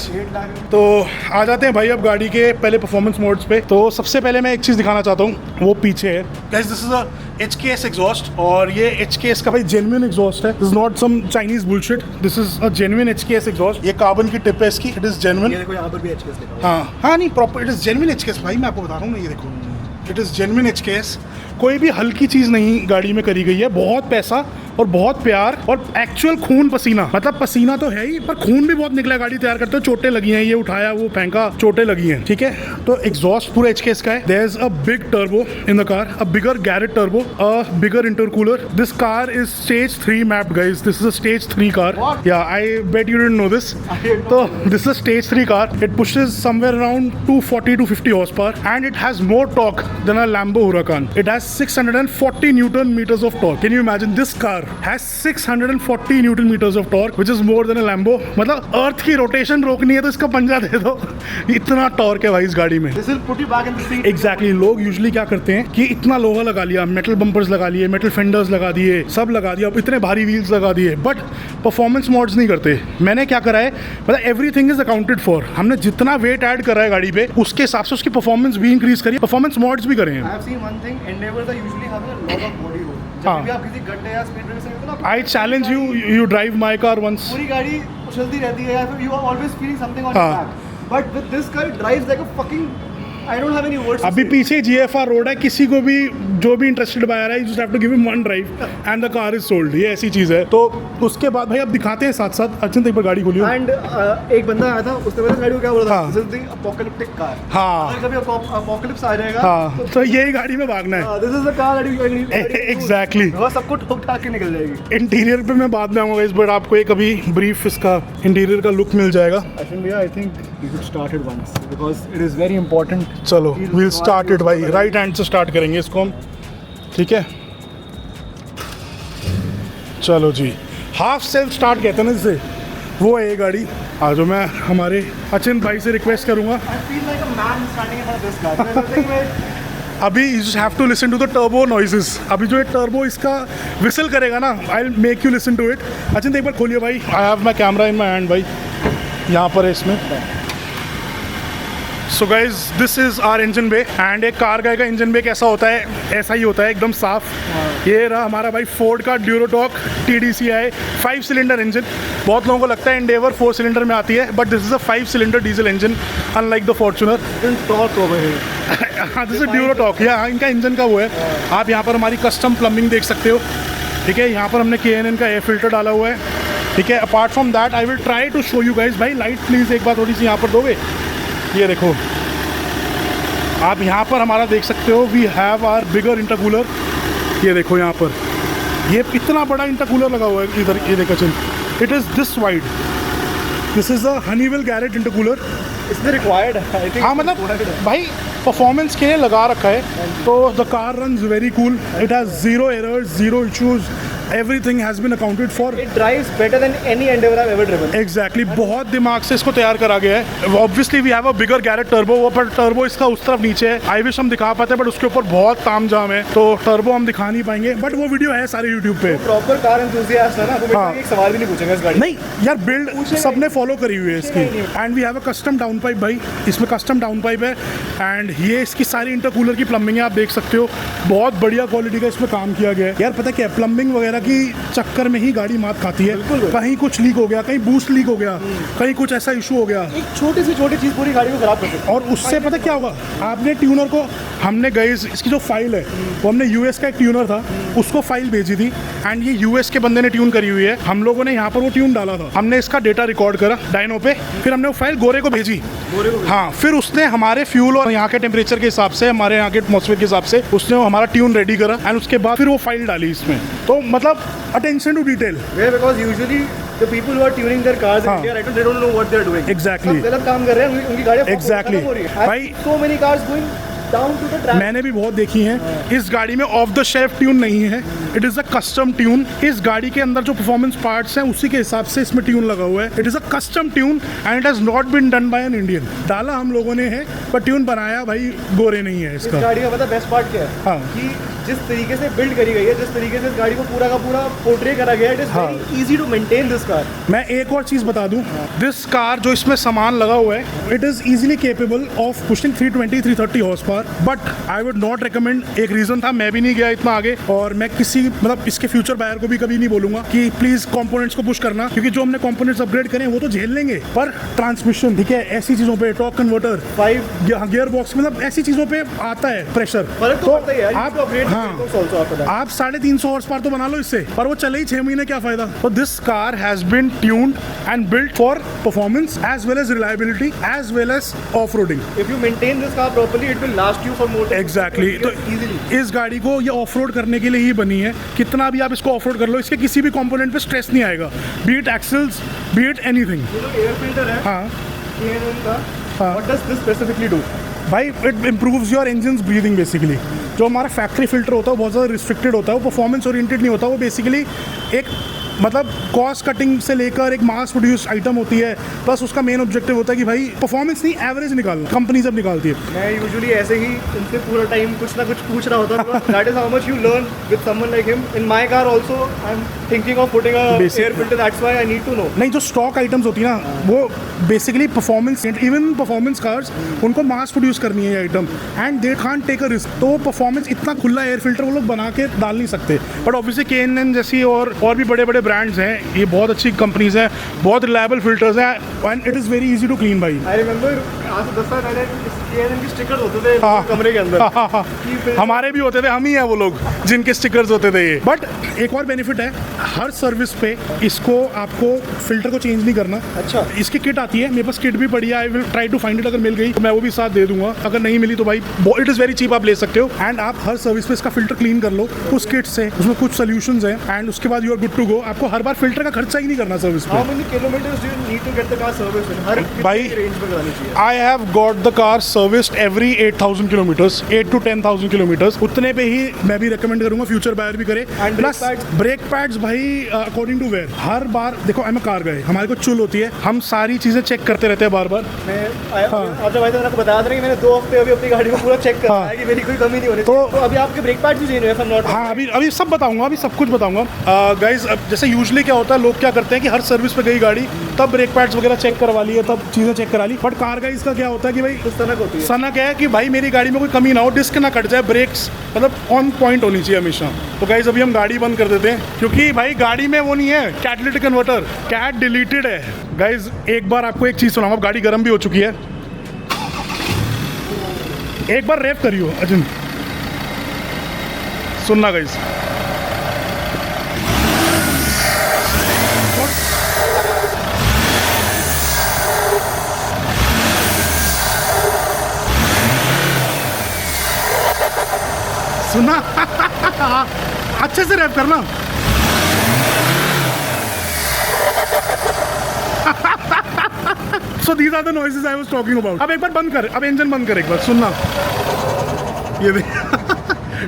तो आ जाते हैं भाई अब गाड़ी के पहले परफॉर्मेंस मोड्स पे। तो सबसे पहले मैं एक चीज़ दिखाना चाहता हूँ, वो पीछे है guys, this is a HKS exhaust, और ये HKS का भाई जेन्युइन एग्जॉस्ट है, this is not some Chinese bullshit, this is a genuine HKS exhaust. ये कार्बन की टिप है इसकी, इट इज जेन्युइन। देखो यहाँ पर भी HKS लिखा हुआ है। हाँ नहीं proper, it is genuine HKS भाई, मैं आपको बता रहा हूँ ना, ये देखो इट इज जेन्युइन HKS। कोई भी हल्की चीज़ नहीं गाड़ी में करी गई है, बहुत पैसा और बहुत प्यार और एक्चुअल खून पसीना, मतलब पसीना तो है ही पर खून भी बहुत निकला। गाड़ी तैयार करते हो चोटें लगी हैं, ये उठाया वो फेंका, चोटें लगी हैं, ठीक है। तो एग्जॉस्ट पूरा HKS का है। There is a big turbo in the car, a bigger Garrett turbo, a bigger intercooler. This car is stage 3 mapped guys, this is a stage 3 car. Yeah I bet you didn't know this. तो this is stage 3 car, it pushes somewhere around 240 to 50 horsepower and it has more torque than a Lambo Huracan. It has 640 Newton meters of torque. Can you imagine this car car has 640 newton meters of torque which is more than a Lambo. मतलब अर्थ की rotation रोकनी है तो इसका पंजा दे दो, इतना torque है भाई इस गाड़ी में। This will put you back in the seat. Exactly लोग यूजुअली क्या करते हैं कि इतना लोहा लगा लिया, मेटल बम्पर्स लगा लिए, मेटल फेंडर्स लगा दिए, सब लगा दिया, अब इतने भारी व्हील्स लगा दिए, बट परफॉर्मेंस मॉड्स नहीं करते। मैंने क्या करा है, मतलब एवरीथिंग इज अकाउंटेड फॉर। हमने जितना वेट ऐड करा है गाड़ी पे उसके हिसाब से उसकी परफॉर्मेंस भी इंक्रीज करी, परफॉर्मेंस मॉड्स भी करे I हैं। have seen one thing. Endeavors are usually having a lot of body roll. हाँ। जब भी आप किसी गड्ढे या स्पीड ब्रेकर से निकलो ना, I challenge you, you drive my car once. पूरी गाड़ी उछलती रहती है या फिर you are always feeling something on your हाँ। back. But with this car, it drives like a fucking. I don't have any words. to अभी say. पीछे GFR road है, किसी को भी जो भी इंटरेस्टेड बायर है, you just have to give him one drive and the car is sold. ये ऐसी चीज़ है। तो उसके बाद भाई अब दिखाते हैं साथ साथ। अचिंत एक बार गाड़ी खोलियो। And एक बंदा आया था, उसने मेरे गाड़ी को क्या बोला था? हाँ। This is the apocalyptic car. हाँ। अगर कभी apocalypse आ जाएगा, हाँ, तो यही गाड़ी में भागना है। this is the car that you need. Exactly. वो सबको ठोक ठाक के निकल जाएगी। इंटीरियर पे मैं बाद में आऊँगा इस बार, आपको एक अभी ब्रीफ इसका इंटीरियर का लुक मिल जाएगा। Ashwin भैया, I think we should start it once because it is very important. चलो वील स्टार्ट इट भाई, राइट हैंड से स्टार्ट करेंगे इसको हम, ठीक है। चलो जी, हाफ सेल्फ स्टार्ट कहते हैं ना जिसे, वो है ये गाड़ी। आज मैं हमारे अचिंत भाई से रिक्वेस्ट करूँगा, I feel like a man standing in front of this car. I think मैं अभी you just have to listen to the turbo noises. अभी जो ये टर्बो इसका विसल करेगा ना, I will make you listen to it. Achint एक बार खोलिए भाई, I have my camera in my hand भाई, यहाँ पर है इसमें। So guys this is our engine bay, and एक कार का इंजन बे कैसा होता है, ऐसा ही होता है एकदम साफ। ये रहा हमारा भाई फोर्ड का ड्यूरोटॉक TDCI 5 सिलेंडर इंजन। बहुत लोगों को लगता है एंडेवर 4 सिलेंडर में आती है, but this is a 5 cylinder diesel engine, unlike the Fortuner. didn't talk over here. हाँ, दिस इज ड्यूरोटॉक। हाँ, इनका इंजन का वो है। आप यहाँ पर हमारी कस्टम प्लम्बिंग देख सकते हो, ठीक है। यहाँ पर हमने KNN का एयर फिल्टर डाला हुआ है, ठीक है। Apart from that I will try to show you guys. भाई लाइट प्लीज़ एक बार थोड़ी सी यहाँ पर दोगे, ये देखो आप यहाँ पर हमारा देख सकते हो, we have are bigger intercooler. ये देखो यहाँ पर ये इतना बड़ा इंटरकूलर लगा हुआ है इधर, ये देखो चल, it is this wide. This is a Honeywell Garrett intercooler. इसमें रिक्वायर्ड है, I think. हाँ, मतलब भाई परफॉर्मेंस के लिए लगा रखा है, तो the car runs very cool, it has zero errors, zero issues, everything has been accounted for. It drives better than any Endeavor I've ever driven. Exactly, बहुत दिमाग से इसको तैयार करा गया है। Obviously we have a bigger Garrett turbo, वो पर टर्बो इसका उस तरफ नीचे है। आई विश हम दिखा पाते, बट उसके ऊपर बहुत ताम झाम है, तो टर्बो हम दिखा नहीं पाएंगे, बट वो वीडियो है सारे यूट्यूब पे। Proper car enthusiast है ना, तो हाँ। बेटा एक सवाल भी नहीं पूछेगा इस गाड़ी। नहीं यार, बिल्ड सबने फॉलो करी हुई है इसकी। And we have a custom downpipe भाई, इसमें कस्टम डाउन पाइप है, एंड ये इसकी सारी इंटरकूलर की प्लम्बिंग है, आप देख सकते हो। बहुत बढ़िया क्वालिटी का इसमें काम किया गया है। यार पता क्या है, प्लम्बिंग वगैरह की चक्कर में ही गाड़ी मात खाती है। कहीं कुछ लीक हो गया, कहीं बूस्ट लीक हो गया, कहीं कुछ ऐसा इशू हो गया, एक छोटी सी छोटी चीज़ पूरी गाड़ी को खराब कर सकती है। और उससे पता क्या होगा, आपने ट्यूनर को, हमने गई इसकी जो फाइल है वो हमने US का एक ट्यूनर था, उसको फाइल भेजी थी, एंड ये US के बंदे ने ट्यून करी हुई है। हम लोगों ने यहाँ पर वो ट्यून डाला था, हमने इसका डेटा रिकॉर्ड करा डायनो पे, फिर हमने वो फाइल गोरे को भेजी। हाँ, फिर उसने हमारे फ्यूल और यहाँ के टेम्परेचर के हिसाब से, हमारे यहाँ के एटमॉस्फेयर के हिसाब से उसने वो हमारा ट्यून रेडी करा, एंड उसके बाद फिर वो फाइल डाली इसमें। तो मतलब attention to detail. Because usually the people who are tuning their cars in हाँ। India right now, they don't know what they are doing. Exactly. सब गलत काम कर रहे हैं, उनकी गाड़ियाँ Exactly. खत्म हो रही है। भाई- So many cars going down to the track. मैंने भी बहुत देखी हैं। इस गाड़ी में ऑफ द शेल्फ ट्यून नहीं है, it is a custom tune. इस गाड़ी के अंदर जो परफॉर्मेंस पार्ट्स हैं उसी के हिसाब से इसमें ट्यून लगा हुआ है। It is a custom tune and it has not been done by an Indian. डाला हम लोगों ने है, पर ट्यून बनाया भाई गोरे नहीं है इस इसका। गाड़ी का पता बेस्ट पार्ट क्या है? हाँ। कि जिस तरीके से बिल्ड करी गई है, जिस तरीके से इस गाड़ी को पूरा का पूरा पोर्ट्रे करा गया है, इट इज हाँ। Very easy to maintain this car. मैं एक और चीज़ बता दूं, दिस कार जो इसमें सामान लगा हुआ है, it is easily capable of pushing 320-330 horse power, but I would not recommend. एक रीज़न था, मैं भी नहीं गया इतना आगे, और मैं किसी मतलब इसके फ्यूचर बायर को भी कभी नहीं बोलूंगा कि प्लीज़ कंपोनेंट्स को पुश करना, क्योंकि जो हमने कंपोनेंट्स अपग्रेड करें वो तो झेल लेंगे, पर ट्रांसमिशन, ठीक है, ऐसी चीज़ों पे, टॉर्क कन्वर्टर, 5 गियर बॉक्स, मतलब ऐसी चीज़ों पे आता है प्रेशर। फर्क तो पड़ता ही है। आप आप 350 हॉर्स पावर तो बना लो इससे, पर वो चले ही 6 महीने, क्या फायदा। तो this car has been tuned and built for performance as well as reliability as well as off roading. If you maintain this car properly, it will last you for more. Exactly. तो easily इस गाड़ी को ये of road करने के लिए ही बनी है। कितना भी आप इसको ऑफ रोड कर लो, इसके किसी भी कंपोनेंट पे स्ट्रेस नहीं आएगा, be it axles, be it anything. Air filter है हाँ KNN का, हाँ। What does this specifically do? भाई it improves your engine breathing basically. जो हमारा फैक्ट्री फिल्टर होता है वो बहुत ज़्यादा रिस्ट्रिक्टेड होता है, वो परफॉर्मेंस ओरिएंटेड नहीं होता, वो बेसिकली एक मतलब कॉस्ट कटिंग से लेकर एक मास प्रोड्यूस आइटम होती है, प्लस उसका मेन ऑब्जेक्टिव होता है कि भाई परफॉर्मेंस नहीं एवरेज निकालना, कंपनी जब निकालती है। मैं यूजुअली ऐसे ही इनसे पूरा टाइम कुछ ना कुछ पूछ रहा होता हूँ। That is how much you learn with someone like him. In my car also I am thinking of putting a air filter, that's why I need to know. नहीं, जो स्टॉक आइटम्स होती है ना वो basically performance, even performance cars उनको mass produce करनी है ये item, and they can't take a risk. तो परफॉर्मेंस इतना खुला एयर फिल्टर वो लोग बना के डाल नहीं सकते। बट ऑब्वियसली K&N जैसी और भी बड़े बड़े ब्रांड्स हैं, ये बहुत अच्छी कंपनीज हैं, बहुत रिलायबल फिल्टर्स हैं, and it is very easy to clean भाई। आई रिमेंबर आज से 10 साल पहले K&N के स्टिकर्स होते थे कमरे के अंदर। हमारे भी होते थे, हम ही हैं वो लोग जिनके स्टिकर्स होते थे ये। बट एक और बेनिफिट है, हर सर्विस पे इसको आपको फिल्टर को चेंज नहीं करना। अच्छा। इसकी किट आती है, मेरे पास किट भी पड़ी है, I will try to find it. अगर मिल गई तो मैं वो भी साथ दे दूंगा, अगर नहीं मिली तो भाई इट इज़ वेरी चीप, आप ले सकते हो। एंड आप हर सर्विस पे इसका फिल्टर क्लीन कर लो उस किट से, उसमें कुछ सोल्यूशंस हैं, एंड उसके बाद you are good to go. आपको हर बार फिल्टर का खर्चा ही नहीं करना सर्विस पे। How many kilometres do you need to get the car service? हर भाई रेंज पे करानी चाहिए। I have got the car serviced every 8,000 kilometres, 8 to 10,000 kilometres, उतने पे ही मैं भी रिकमेंड करूंगा फ्यूचर बायर भी करे। And plus brake pads? Brake pads भाई अकॉर्डिंग टू वेयर, हर बार देखो आई एम कार गए, हमारे को चुल होती है, हम सारी चीज़ें चेक करते रहते हैं बार बार। मैं आप जब आए थे मैंने आपको बताया था कि मैंने 2 हफ्ते अभी अपनी गाड़ी को पूरा चेक करा है कि मेरी कोई कमी नहीं होनी चाहिए। तो अभी आपके ब्रेक पैड्स भी चेंज हुए हैं नॉट? हाँ, अभी सब बताऊंगा, अभी सब कुछ बताऊंगा गाइज। जैसे यूजुअली क्या होता है, लोग क्या करते हैं कि हर सर्विस पे गई गाड़ी तब ब्रेक पैड्स वगैरह चेक करवा ली है, तब चीज़ें चेक करा ली। बट कार गाइज का क्या होता है कि भाई उस तरह होती है। सनक है कि भाई मेरी गाड़ी में कोई कमी ना हो, डिस्क ना कट जाए, ब्रेक्स मतलब ऑन पॉइंट होनी चाहिए हमेशा। तो गाइज अभी हम गाड़ी बंद कर देते हैं, क्योंकि भाई गाड़ी में वो नहीं है कैटलिटिक कन्वर्टर, कैट डिलीटेड है। गाइज एक बार आपको एक चीज़ सुनाऊंगा, गाड़ी गर्म भी हो चुकी है, एक बार रेप करियो अर्जुन, सुनना गाइज। सुना अच्छे से रैप करना। So these are the noises I was talking about. अब एक बार बंद कर, अब इंजन बंद कर एक बार, सुनना ये देख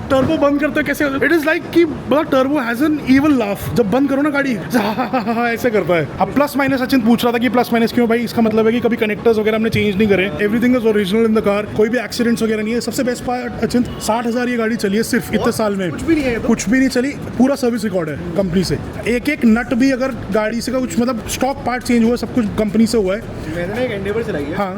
टर्बो बंद करते कैसे, इट इज लाइक कि मतलब turbo has an evil laugh. जब बंद करो ना गाड़ी ऐसे करता है। अब प्लस माइनस सचिन पूछ रहा था कि प्लस माइनस क्यों, भाई इसका मतलब है कि कभी कनेक्टर्स वगैरह हमने चेंज नहीं करे, everything is original in the car, कोई भी एक्सीडेंट्स वगैरह नहीं है। सबसे बेस्ट पार्ट अचिन, 60,000 ये गाड़ी चली है सिर्फ इतने साल में, कुछ भी नहीं है तो? कुछ भी नहीं चली, पूरा सर्विस रिकॉर्ड है कंपनी से। एक एक नट भी अगर गाड़ी से का कुछ मतलब स्टॉक पार्ट चेंज हुआ, सब कुछ कंपनी से हुआ है। मैंने ना एक एंडेवर चलाई है, हाँ।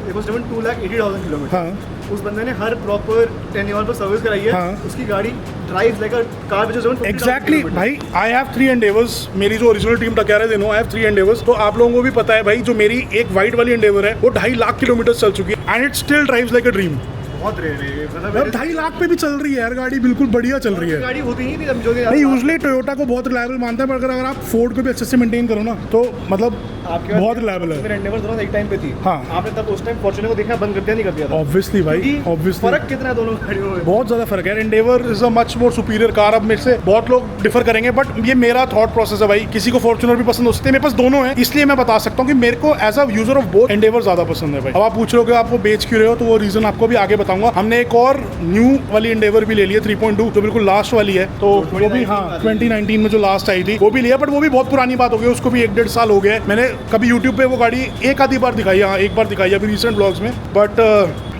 It was driven 2,80,000 kilometre. हाँ। उस बंदे ने हर प्रॉपर टेन्योर पर सर्विस कराई है। हाँ। उसकी गाड़ी drives like a car which is driven 50,000 exactly kilometre. भाई, आई हैव 3 एंडेवर्स, मेरी जो original team Takyar they know, I have 3 Endeavours. तो आप लोगों को भी पता है भाई, जो मेरी एक वाइट वाली एंडेवर है वो 2.5 लाख किलोमीटर चल चुकी है, and it still drives like a dream. बहुत रेयर है मतलब 2.5 लाख पे भी चल रही है यार गाड़ी, बिल्कुल बढ़िया चल रही है। गाड़ी होती ही नहीं समझो कि नहीं, यूजुअली टोयोटा को बहुत रिलायबल मानता है, पर अगर आप फोर्ड को भी अच्छे से मेंटेन करो ना तो मतलब आपके बहुत रिलायबल है। मेरे एंडेवर दोनों एक टाइम पे थी। हाँ। आपने तब उस टाइम फॉर्च्यूनर को देखना बंद कर दिया, नहीं कर दिया था? ऑब्वियसली भाई, क्योंकि ऑब्वियसली फर्क कितना है दोनों गाड़ियों में? बहुत ज़्यादा फर्क है। Endeavour is a much more superior car. अब मेरे से बहुत लोग डिफर करेंगे, बट ये मेरा थॉट प्रोसेस है भाई। किसी को फॉर्च्यूनर भी पसंद हो सकती है, मेरे पास दोनों है, इसलिए मैं बता सकता हूँ कि मेरे को as a user of both Endeavour ज़्यादा पसंद है भाई। अब आप पूछ रहे हो कि आप वो बेच क्यों रहे हो, तो वो रीज़न आपको भी आगे बताऊंगा। हमने एक और न्यू वाली एंडेवर भी ले ली है 3.2, जो बिल्कुल लास्ट वाली है, तो वो भी हाँ 2019 में जो लास्ट आई थी वो भी लिया, बट वो भी बहुत पुरानी बात हो गई, उसको भी 1-1.5 साल हो गया है। मैंने कभी यूट्यूब पे वो गाड़ी एक आधी बार दिखाई, हाँ एक बार दिखाई अभी रिसेंट ब्लॉग्स में, बट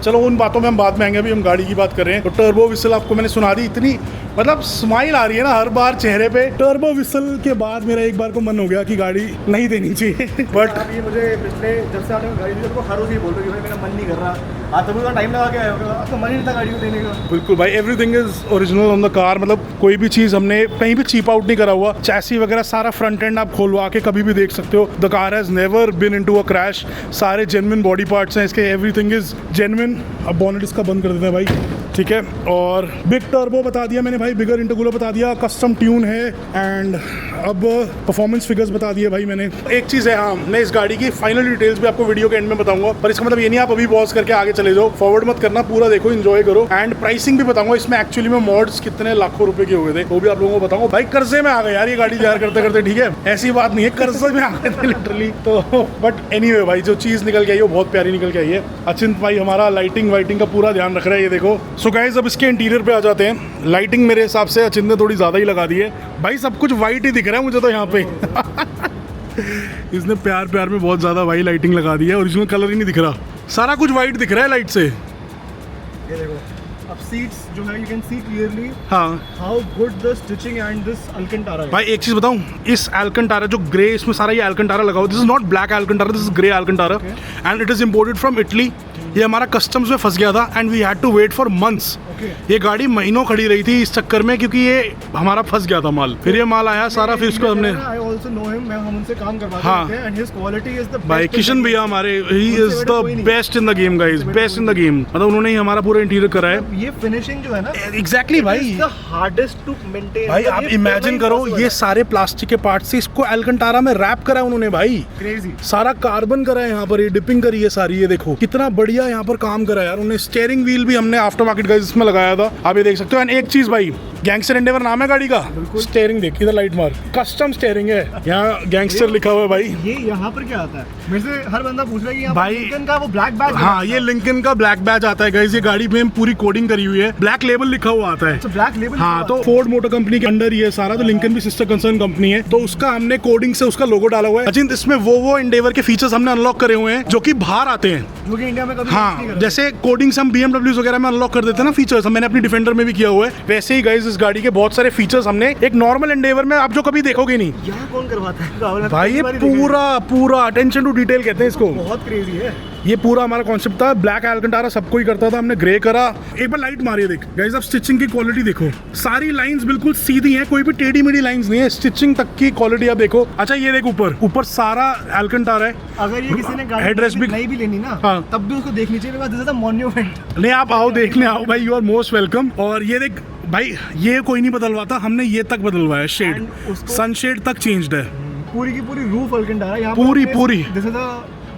चलो उन बातों में हम बाद में आएंगे, अभी हम गाड़ी की बात कर रहे हैं। तो टर्बो विसल आपको मैंने सुना दी, इतनी मतलब स्माइल आ रही है ना हर बार चेहरे पे। टर्बो विसल के बाद मेरा एक बार को मन हो गया कि गाड़ी नहीं देनी चाहिए। बट आप ये मुझे पिछले जब से आपने गाड़ी दी आपको हर रोज ये बोल रहे हो कि भाई मेरा मन नहीं कर रहा, आप तभी उतना टाइम लगा के आए होगा, आपका मन ही नहीं था गाड़ी को देने का। बिल्कुल भाई, everything is original on the car, मतलब कोई भी चीज़ हमने कहीं भी चीप आउट नहीं करा हुआ। चैसी वगैरह सारा फ्रंट एंड आप खोलवा के कभी भी देख सकते हो। The car has never been into a crash, सारे जेन्युइन बॉडी पार्ट्स हैं इसके, एवरीथिंग इज जेन्युइन। अब बॉनेट इसका बंद कर देते हैं भाई, ठीक है। और बिग टर्बो बता दिया मैंने भाई, बिगर इंटरकूलर बता दिया, कस्टम ट्यून है, एंड अब परफॉर्मेंस फिगर्स बता दिए भाई मैंने। एक चीज़ है, हाँ, मैं इस गाड़ी की फाइनल डिटेल्स भी आपको वीडियो के एंड में बताऊंगा, पर इसका मतलब ये नहीं आप अभी पॉज करके आगे चले जाओ, फॉरवर्ड मत करना, पूरा देखो, एंजॉय करो। एंड प्राइसिंग भी बताऊंगा इसमें एक्चुअली में मॉड्स कितने लाखों रुपए के हुए थे वो भी आप लोगों को बताऊंगा। भाई कर्जे में आ गए यार ये गाड़ी तैयार करते करते, ठीक है, ऐसी बात नहीं है, कर्जे में आ गए थे लिटरली। तो बट एनीवे भाई जो चीज़ निकल के आई है वो बहुत प्यारी निकल के आई है। अचिंत भाई हमारा लाइटिंग वाइटिंग का पूरा ध्यान रख रहा है, ये देखो। सो गाइस अब इसके इंटीरियर पे आ जाते हैं। लाइटिंग मेरे हिसाब से अचिंत ने थोड़ी ज़्यादा ही लगा दी है भाई, सब कुछ वाइट ही दिख रहा है मुझे तो यहाँ पे। इसने प्यार प्यार में बहुत ज़्यादा वाइट लाइटिंग लगा दी है, ओरिजिनल कलर ही नहीं दिख रहा, सारा कुछ वाइट दिख रहा है लाइट से। ये देखो अब सीट्स जो है, यू कैन सी क्लियरली हाँ how good the stitching and this Alcantara है। भाई एक चीज़ बताऊं, इस अल्कंटारा जो ग्रे, इसमें सारा ये अल्कंटारा लगा हुआ, this is not black Alcantara, this is grey Alcantara and it is imported from Italy. ये हमारा कस्टम्स में फंस गया था and we had to wait for months. ये गाड़ी महीनों खड़ी रही थी इस चक्कर में, क्योंकि ये हमारा फंस गया था माल। फिर ये माल आया सारा, फिर उसको हमने I also know him, हम उनसे काम करवाते हाँ। हैं and his quality is the best भाई in the किशन game. भैया हमारे, ही इज कोई द नहीं। Best in the game guys, best in the game. मतलब उन्होंने ही हमारा पूरा इंटीरियर करा है। ये फिनिशिंग जो है ना, एग्जैक्टली भाई, is the hardest to maintain. भाई मतलब आप ये इमेजिन करना करो, impossible ये है। सारे प्लास्टिक के पार्ट से इसको अल्कंटारा में रैप करा है उन्होंने भाई, Crazy. सारा कार्बन करा है यहाँ पर, ये डिपिंग करी है सारी, ये देखो कितना बढ़िया यहाँ पर काम करा है यार उन्होंने। स्टीयरिंग व्हील भी हमने आफ्टर मार्केट गाइस इसमें लगाया था, आप ये देख सकते हो। एंड एक चीज भाई, गैंगस्टर एंडेवर नाम है गाड़ी का, स्टीयरिंग देख, इधर लाइट मार, कस्टम स्टीयरिंग है, यहाँ गैंगस्टर लिखा हुआ है भाई। ये यहाँ पर क्या आता है, मेरे से हर बंदा पूछ रहा है कि यहाँ भाई, लिंकन का वो ब्लैक बैज। हाँ ये लिंकन का ब्लैक बैज आता है गाइस, ये गाड़ी में पूरी कोडिंग करी हुई है, ब्लैक लेबल लिखा हुआ आता है। Black label. हाँ तो फोर्ड मोटर कंपनी के अंडर ही है सारा, तो लिंकन भी सिस्टर कंसर्न कंपनी है, तो उसका हमने कोडिंग से उसका लोगो डाला हुआ है। अचिंत इसमें वो एंडेवर के फीचर्स हमने अनलॉक करे हुए हैं जो कि बाहर आते हैं, जो कि इंडिया में कभी हाँ, जैसे कोडिंग से हम BMW वगैरह में अनलॉक कर देते हैं ना फीचर्स, मैंने अपनी डिफेंडर में भी किया हुआ है, वैसे ही गाइस इस गाड़ी के बहुत सारे फीचर्स हमने एक नॉर्मल एंडेवर में आप जो कभी देखोगे नहीं। यहाँ कौन करवाता है भाई ये पूरा अटेंशन टू डिटेल कहते हैं इसको, बहुत क्रेजी है। ये पूरा हमारा कॉन्सेप्ट था। ब्लैक अल्कंटारा सबको ही करता था, हमने ग्रे करा। एक बार लाइट मारिए देख गाइस, अब स्टिचिंग की क्वालिटी देखो, सारी लाइंस बिल्कुल सीधी हैं, कोई भी टेढ़ी मेढ़ी लाइंस नहीं है, स्टिचिंग तक की क्वालिटी आप देखो। अच्छा ये देख ऊपर सारा अल्कंटारा है। अगर ये किसी ने हेडरेस्ट भी नहीं भी लेनी ना, हाँ। तब भी उसको देखनी चाहिए, दिस इज अ मॉन्यूमेंट। नहीं आप आओ देखने आओ भाई, यू आर मोस्ट वेलकम। और ये देख भाई, ये कोई नहीं बदलवाता, हमने ये तक बदलवाया, शेड, सनशेड तक चेंज्ड है, पूरी की पूरी रूफ अल्कंटारा यहाँ पूरी दिस इज अ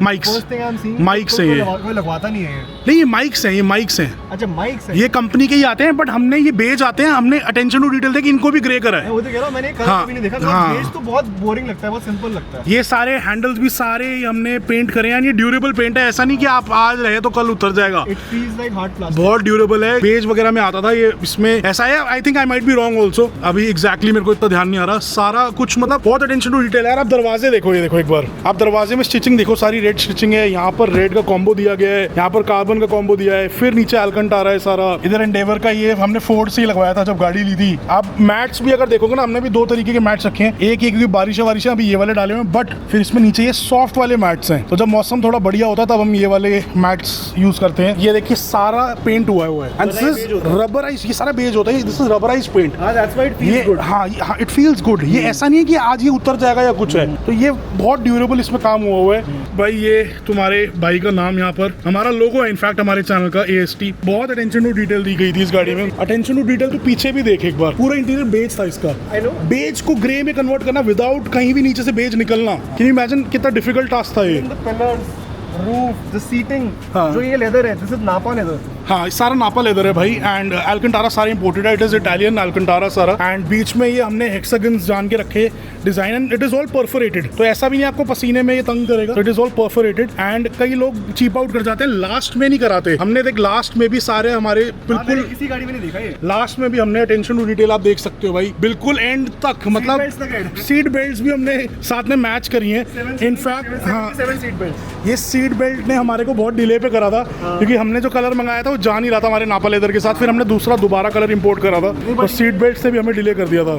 माइक्स है, ये कोई लगवाता नहीं है। नहीं ये माइक्स हैं, ये माइक्स हैं। अच्छा माइक्स है, ये कंपनी के ही आते हैं, बट हमने ये बेज आते हैं, हमने अटेंशन टू डिटेल देखी, इनको भी ग्रे करा है। वो तो कह रहा हूँ, मैंने कलर हाँ, कभी नहीं देखा, हाँ। बेस तो बहुत बोरिंग लगता है, बहुत सिंपल लगता है। ये सारे हैंडल्स भी सारे हमने पेंट करे हैं, ये ड्यूरेबल पेंट है, ऐसा नहीं कि आप आज रहे तो कल उतर जाएगा, it feels like hard plastic, बहुत ड्यूरेबल है। बेज वगैरह में आता था ये, इसमें ऐसा है, I think I might be wrong also, अभी एग्जैक्टली मेरे को इतना ध्यान नहीं आ रहा। सारा कुछ मतलब बहुत अटेंशन टू डिटेल है। आप दरवाजे देखो, ये देखो एक बार, आप दरवाजे में स्टिचिंग देखो, सारी रेड स्टिचिंग है, यहाँ पर रेड का कॉम्बो दिया गया है, यहाँ पर कार्बन का कॉम्बो दिया है, फिर नीचे अल्कंटारा है सारा। इधर एंडेवर का ये हमने फोर्ड से ही लगवाया था जब गाड़ी ली थी। आप मैट्स भी अगर देखोगे ना, हमने भी दो तरीके के मैट्स रखे हैं, एक क्योंकि बारिश अभी ये वाले डाले हुए हैं, बट फिर इसमें नीचे ये सॉफ्ट वाले मैट्स हैं, तो जब मौसम थोड़ा बढ़िया होता है तब हम ये वाले मैट्स यूज करते हैं। ये देखिए सारा पेंट हुआ है, एंड दिस इज रबराइज, ये सारा बेज होता है, दिस इज रबराइज पेंट। हां दैट्स व्हाई इट फील्स ये गुड। हाँ इट फील्स गुड, ये ऐसा नहीं है कि आज ये उतर जाएगा या कुछ है, तो ये बहुत ड्यूरेबल इसमें काम हुआ है। भाई ये तुम्हारे भाई का नाम यहाँ पर हमारा लोगो है, इनफैक्ट हमारे चैनल का AST। बहुत अटेंशन टू डिटेल दी गई थी इस गाड़ी में, अटेंशन टू डिटेल तो पीछे भी देख एक बार, पूरा इंटीरियर बेज था इसका। आई नो, बेज को ग्रे में कन्वर्ट करना विदाउट कहीं भी नीचे से बेज निकलना, कैन यू इमेजिन कितना डिफिकल्ट टास्क था ये। The pillars, roof, the seating, हाँ। जो ये लेदर है, दिस इज नापा लेदर। हाँ सारा नापा लेदर है भाई, एंड अल्कंटारा सारा इंपोर्टेड है, इट इज इटालियन अल्कंटारा सारा, एंड बीच में ये हमने हेक्सागन्स जान के रखे design, and it is all perforated, तो ऐसा भी नहीं आपको पसीने में ये तंग करेगा, it is all perforated. And कई लोग चीप आउट कर जाते हैं, लास्ट में नहीं कराते, हमने देख लास्ट में भी सारे हमारे बिल्कुल, किसी गाड़ी में नहीं देखा ये, लास्ट में भी हमने अटेंशन टू डिटेल आप देख सकते हो भाई, बिल्कुल एंड तक, मतलब सीट बेल्ट भी हमने साथ में मैच करी है। इनफैक्ट हाँ, 7 सीट बेल्ट, ये सीट बेल्ट ने हमारे को बहुत डिले पे करा था, क्योंकि हमने जो कलर मंगाया था वो जा नहीं रहा था हमारे नापा लेदर के साथ, फिर हमने दूसरा दोबारा कलर इंपोर्ट करा था, तो सीट बेल्ट से भी हमें डिले कर दिया था।